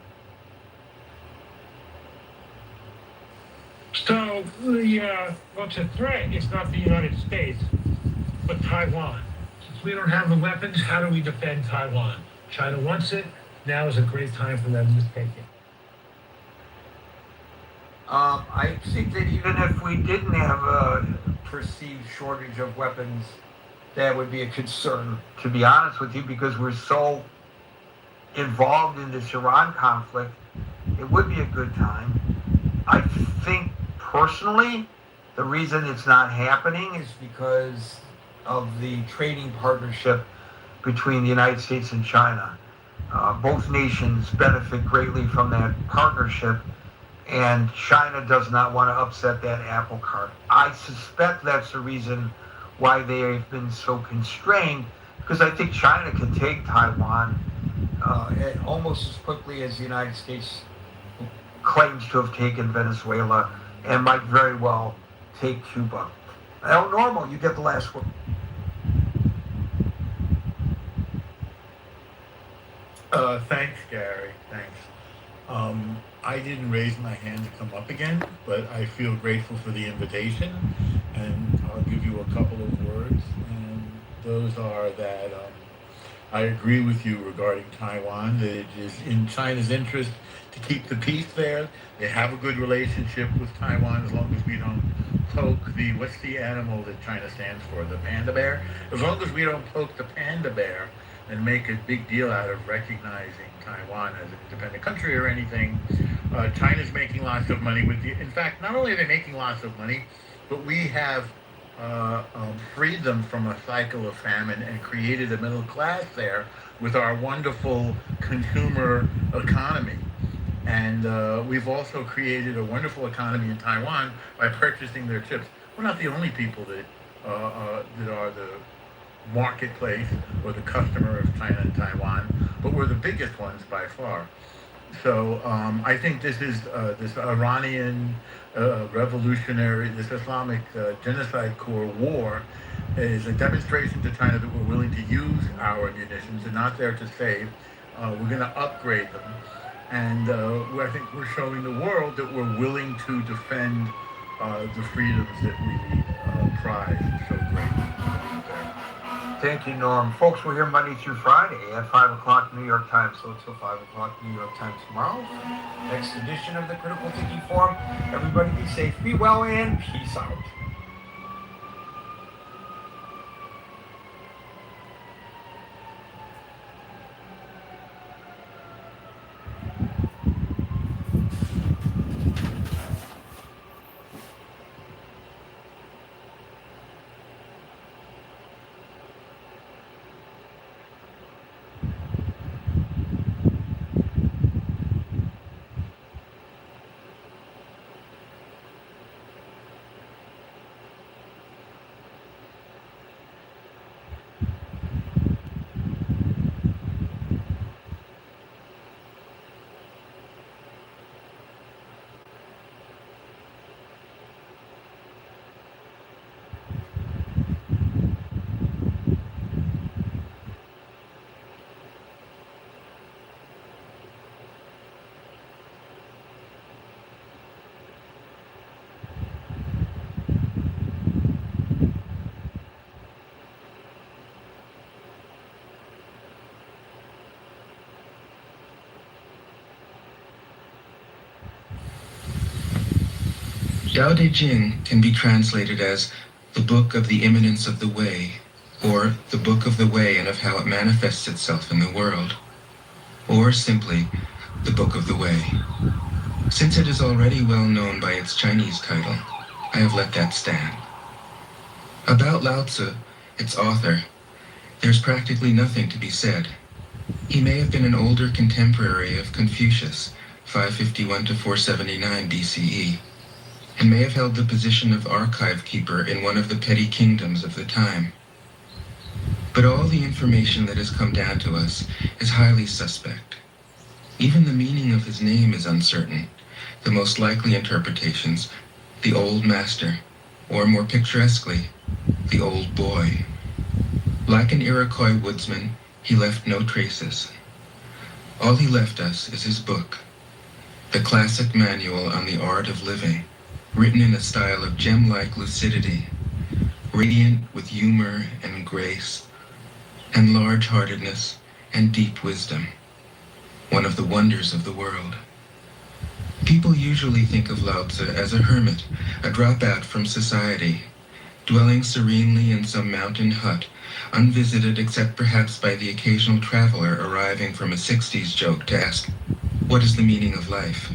[SPEAKER 14] So what's a threat is not the United States, but Taiwan. Since we don't have the weapons, how do we defend Taiwan? China wants it. Now is a great time for them to take it.
[SPEAKER 2] I think that even if we didn't have a perceived shortage of weapons, that would be a concern, to be honest with you, because we're so involved in this Iran conflict. It would be a good time. I think personally, the reason it's not happening is because of the trading partnership between the United States and China. Both nations benefit greatly from that partnership, and China does not want to upset that apple cart. I suspect that's the reason why they have been so constrained, because I think China can take Taiwan almost as quickly as the United States claims to have taken Venezuela, and might very well take Cuba. Normal, you get the last word.
[SPEAKER 7] Thanks, Gary. Thanks. I didn't raise my hand to come up again, but I feel grateful for the invitation, and I'll give you a couple of words. And those are that I agree with you regarding Taiwan, that it is in China's interest to keep the peace there. They have a good relationship with Taiwan as long as we don't poke what's the animal that China stands for? The panda bear? As long as we don't poke the panda bear and make a big deal out of recognizing Taiwan as an independent country or anything, China's making lots of money in fact, not only are they making lots of money, but we have freed them from a cycle of famine and created a middle class there with our wonderful consumer economy. And we've also created a wonderful economy in Taiwan by purchasing their chips. We're not the only people that are the marketplace or the customer of China and Taiwan, but we're the biggest ones by far. So I think this is this Iranian revolutionary, this Islamic genocide core war is a demonstration to China that we're willing to use our munitions. They're not there to save. We're going to upgrade them. And I think we're showing the world that we're willing to defend the freedoms that we prize so greatly.
[SPEAKER 2] Thank you, Norm. Folks, we're here Monday through Friday at 5 o'clock New York time, so until 5 o'clock New York time tomorrow. Next edition of the Critical Thinking Forum. Everybody be safe, be well, and peace out.
[SPEAKER 15] Tao Te Ching can be translated as the Book of the Imminence of the Way, or the Book of the Way and of how it manifests itself in the world, or simply the Book of the Way. Since it is already well known by its Chinese title, I have let that stand. About Lao Tzu, its author, there's practically nothing to be said. He may have been an older contemporary of Confucius, 551 to 479 BCE, and may have held the position of archive keeper in one of the petty kingdoms of the time. But all the information that has come down to us is highly suspect. Even the meaning of his name is uncertain. The most likely interpretations, the old master, or more picturesquely, the old boy. Like an Iroquois woodsman, he left no traces. All he left us is his book, the classic manual on the art of living, written in a style of gem-like lucidity, radiant with humor and grace, and large-heartedness and deep wisdom, one of the wonders of the world. People usually think of Lao Tzu as a hermit, a dropout from society, dwelling serenely in some mountain hut, unvisited except perhaps by the occasional traveler arriving from a 60s joke to ask, what is the meaning of life?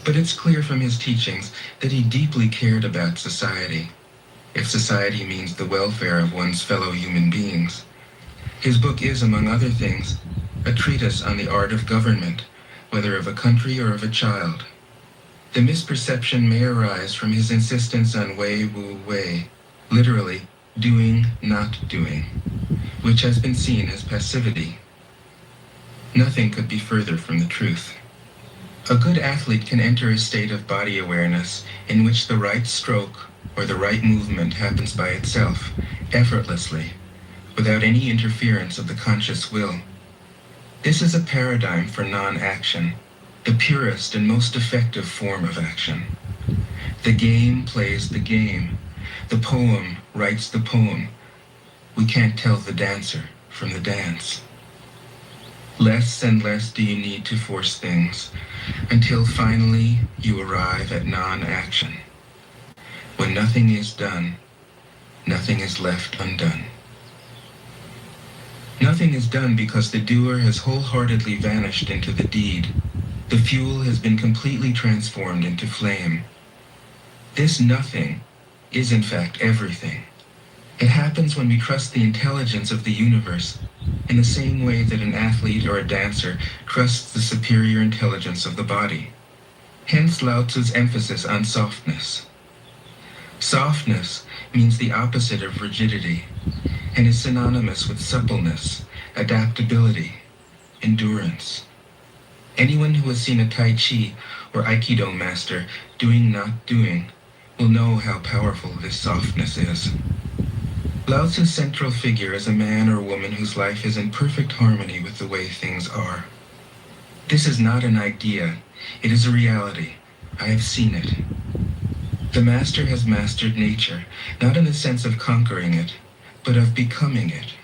[SPEAKER 15] But it's clear from his teachings that he deeply cared about society, if society means the welfare of one's fellow human beings. His book is, among other things, a treatise on the art of government, whether of a country or of a child. The misperception may arise from his insistence on wei wu wei, literally, doing, not doing, which has been seen as passivity. Nothing could be further from the truth. A good athlete can enter a state of body awareness in which the right stroke or the right movement happens by itself, effortlessly, without any interference of the conscious will. This is a paradigm for non-action, the purest and most effective form of action. The game plays the game. The poem writes the poem. We can't tell the dancer from the dance. Less and less do you need to force things until finally you arrive at non-action. When nothing is done, nothing is left undone. Nothing is done because the doer has wholeheartedly vanished into the deed. The fuel has been completely transformed into flame. This nothing is in fact everything. It happens when we trust the intelligence of the universe in the same way that an athlete or a dancer trusts the superior intelligence of the body. Hence Lao Tzu's emphasis on softness. Softness means the opposite of rigidity and is synonymous with suppleness, adaptability, endurance. Anyone who has seen a Tai Chi or Aikido master doing not doing will know how powerful this softness is. Lao Tzu's central figure is a man or woman whose life is in perfect harmony with the way things are. This is not an idea, it is a reality. I have seen it. The master has mastered nature, not in the sense of conquering it, but of becoming it.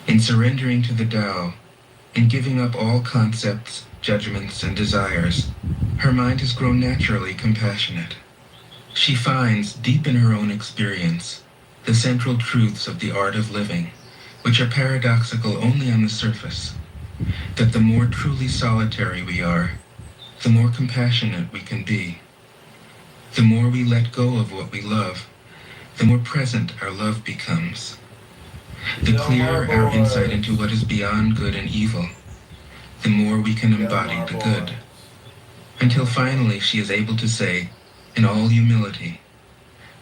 [SPEAKER 15] In surrendering to the Tao, in giving up all concepts, judgments, and desires, her mind has grown naturally compassionate. She finds, deep in her own experience, the central truths of the art of living, which are paradoxical only on the surface, that the more truly solitary we are, the more compassionate we can be. The more we let go of what we love, the more present our love becomes. The clearer our insight into what is beyond good and evil, the more we can embody the good. Until finally she is able to say, in all humility,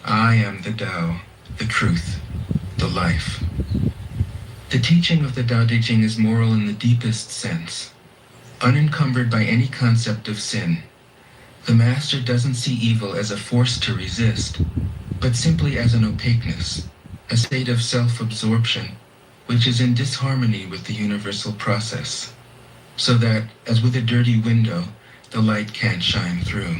[SPEAKER 15] I am the Tao, the truth, the life. The teaching of the Tao Te Ching is moral in the deepest sense, unencumbered by any concept of sin. The master doesn't see evil as a force to resist, but simply as an opaqueness, a state of self-absorption, which is in disharmony with the universal process, so that, as with a dirty window, the light can't shine through.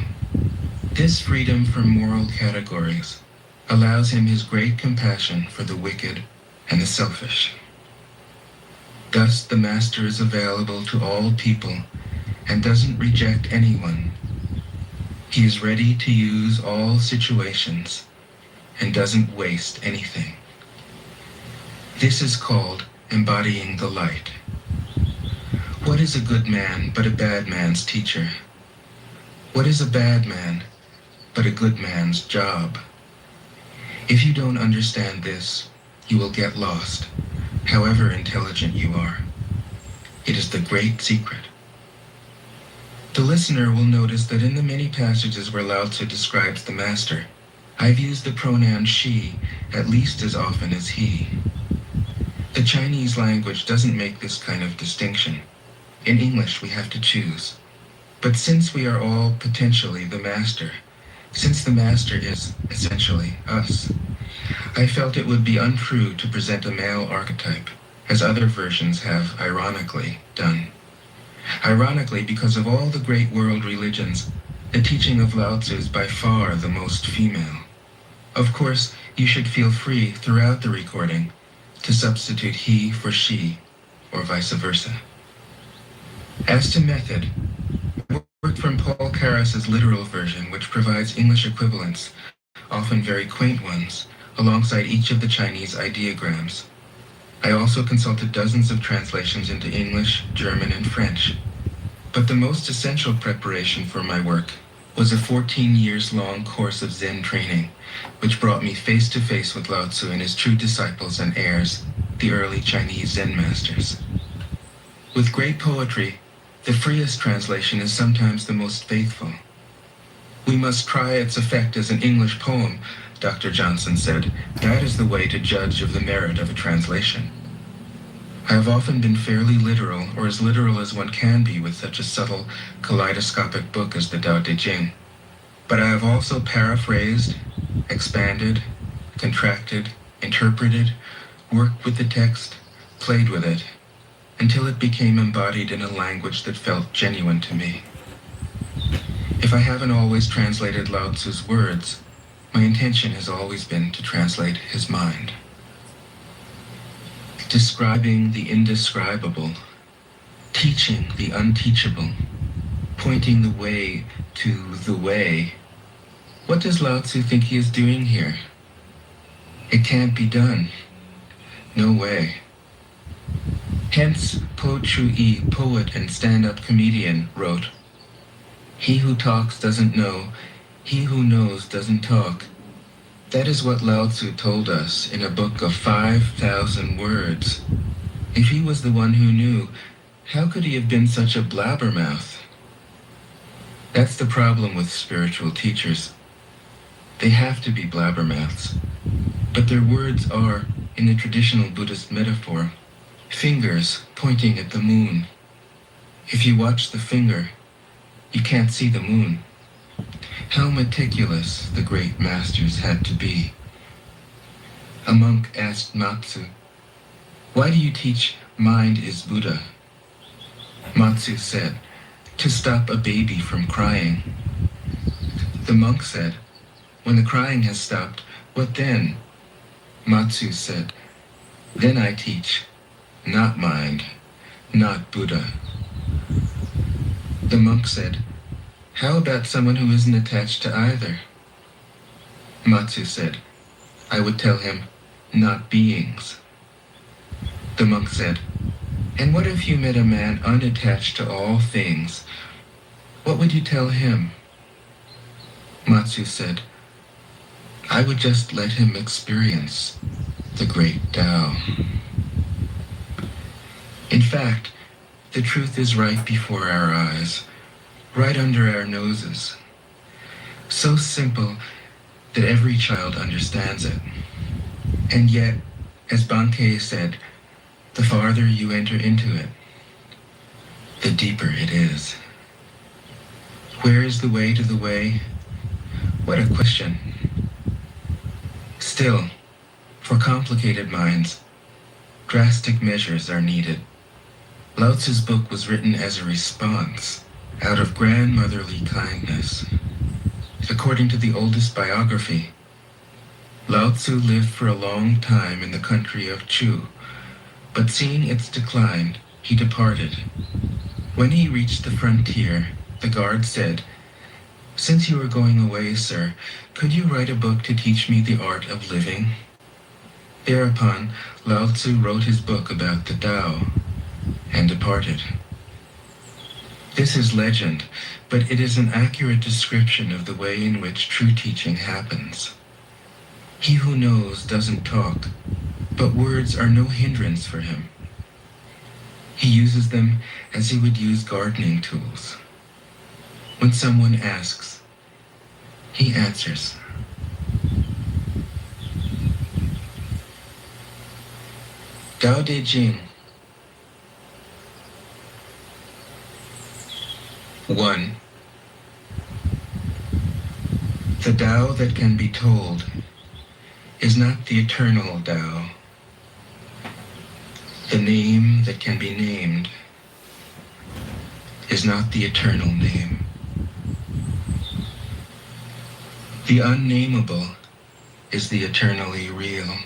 [SPEAKER 15] This freedom from moral categories allows him his great compassion for the wicked and the selfish. Thus, the master is available to all people and doesn't reject anyone. He is ready to use all situations and doesn't waste anything. This is called embodying the light. What is a good man but a bad man's teacher? What is a bad man but a good man's job? If you don't understand this, you will get lost, however intelligent you are. It is the great secret. The listener will notice that in the many passages where Lao Tzu describes the master, I've used the pronoun she at least as often as he. The Chinese language doesn't make this kind of distinction. In English, we have to choose. But since we are all potentially the master, since the master is essentially us, I felt it would be untrue to present a male archetype, as other versions have ironically done. Ironically, because of all the great world religions, the teaching of Lao Tzu is by far the most female. Of course, you should feel free throughout the recording to substitute he for she, or vice versa. As to method, I worked from Paul Karas's literal version, which provides English equivalents, often very quaint ones, alongside each of the Chinese ideograms. I also consulted dozens of translations into English, German, and French. But the most essential preparation for my work was a 14 years long course of Zen training, which brought me face to face with Lao Tzu and his true disciples and heirs, the early Chinese Zen masters. With great poetry, the freest translation is sometimes the most faithful. We must try its effect as an English poem, Dr. Johnson said. That is the way to judge of the merit of a translation. I have often been fairly literal, or as literal as one can be with such a subtle, kaleidoscopic book as the Tao Te Ching. But I have also paraphrased, expanded, contracted, interpreted, worked with the text, played with it, until it became embodied in a language that felt genuine to me. If I haven't always translated Lao Tzu's words, my intention has always been to translate his mind. Describing the indescribable, teaching the unteachable, pointing the way to the way. What does Lao Tzu think he is doing here? It can't be done. No way. Hence, Po Chu-yi, poet and stand-up comedian, wrote, "He who talks doesn't know, he who knows doesn't talk." That is what Lao Tzu told us in a book of 5,000 words. If he was the one who knew, how could he have been such a blabbermouth? That's the problem with spiritual teachers. They have to be blabbermouths. But their words are, in the traditional Buddhist metaphor, fingers pointing at the moon. If you watch the finger, you can't see the moon. How meticulous the great masters had to be. A monk asked Matsu, "Why do you teach mind is Buddha?" Matsu said, "To stop a baby from crying." The monk said, "When the crying has stopped, what then?" Matsu said, "Then I teach, not mind, not Buddha." The monk said, "How about someone who isn't attached to either?" Matsu said, "I would tell him, not beings." The monk said, "And what if you met a man unattached to all things? What would you tell him?" Matsu said, "I would just let him experience the great Tao." In fact, the truth is right before our eyes, right under our noses. So simple that every child understands it. And yet, as Bankei said, the farther you enter into it, the deeper it is. Where is the way to the way? What a question. Still, for complicated minds, drastic measures are needed. Lao Tzu's book was written as a response, out of grandmotherly kindness. According to the oldest biography, Lao Tzu lived for a long time in the country of Chu, but seeing its decline, he departed. When he reached the frontier, the guard said, "Since you are going away, sir, could you write a book to teach me the art of living?" Thereupon, Lao Tzu wrote his book about the Tao and departed. This is legend, but it is an accurate description of the way in which true teaching happens. He who knows doesn't talk, but words are no hindrance for him. He uses them as he would use gardening tools. When someone asks, he answers. Tao De Jing. 1. The Tao that can be told is not the eternal Tao. The name that can be named is not the eternal name. The unnameable is the eternally real.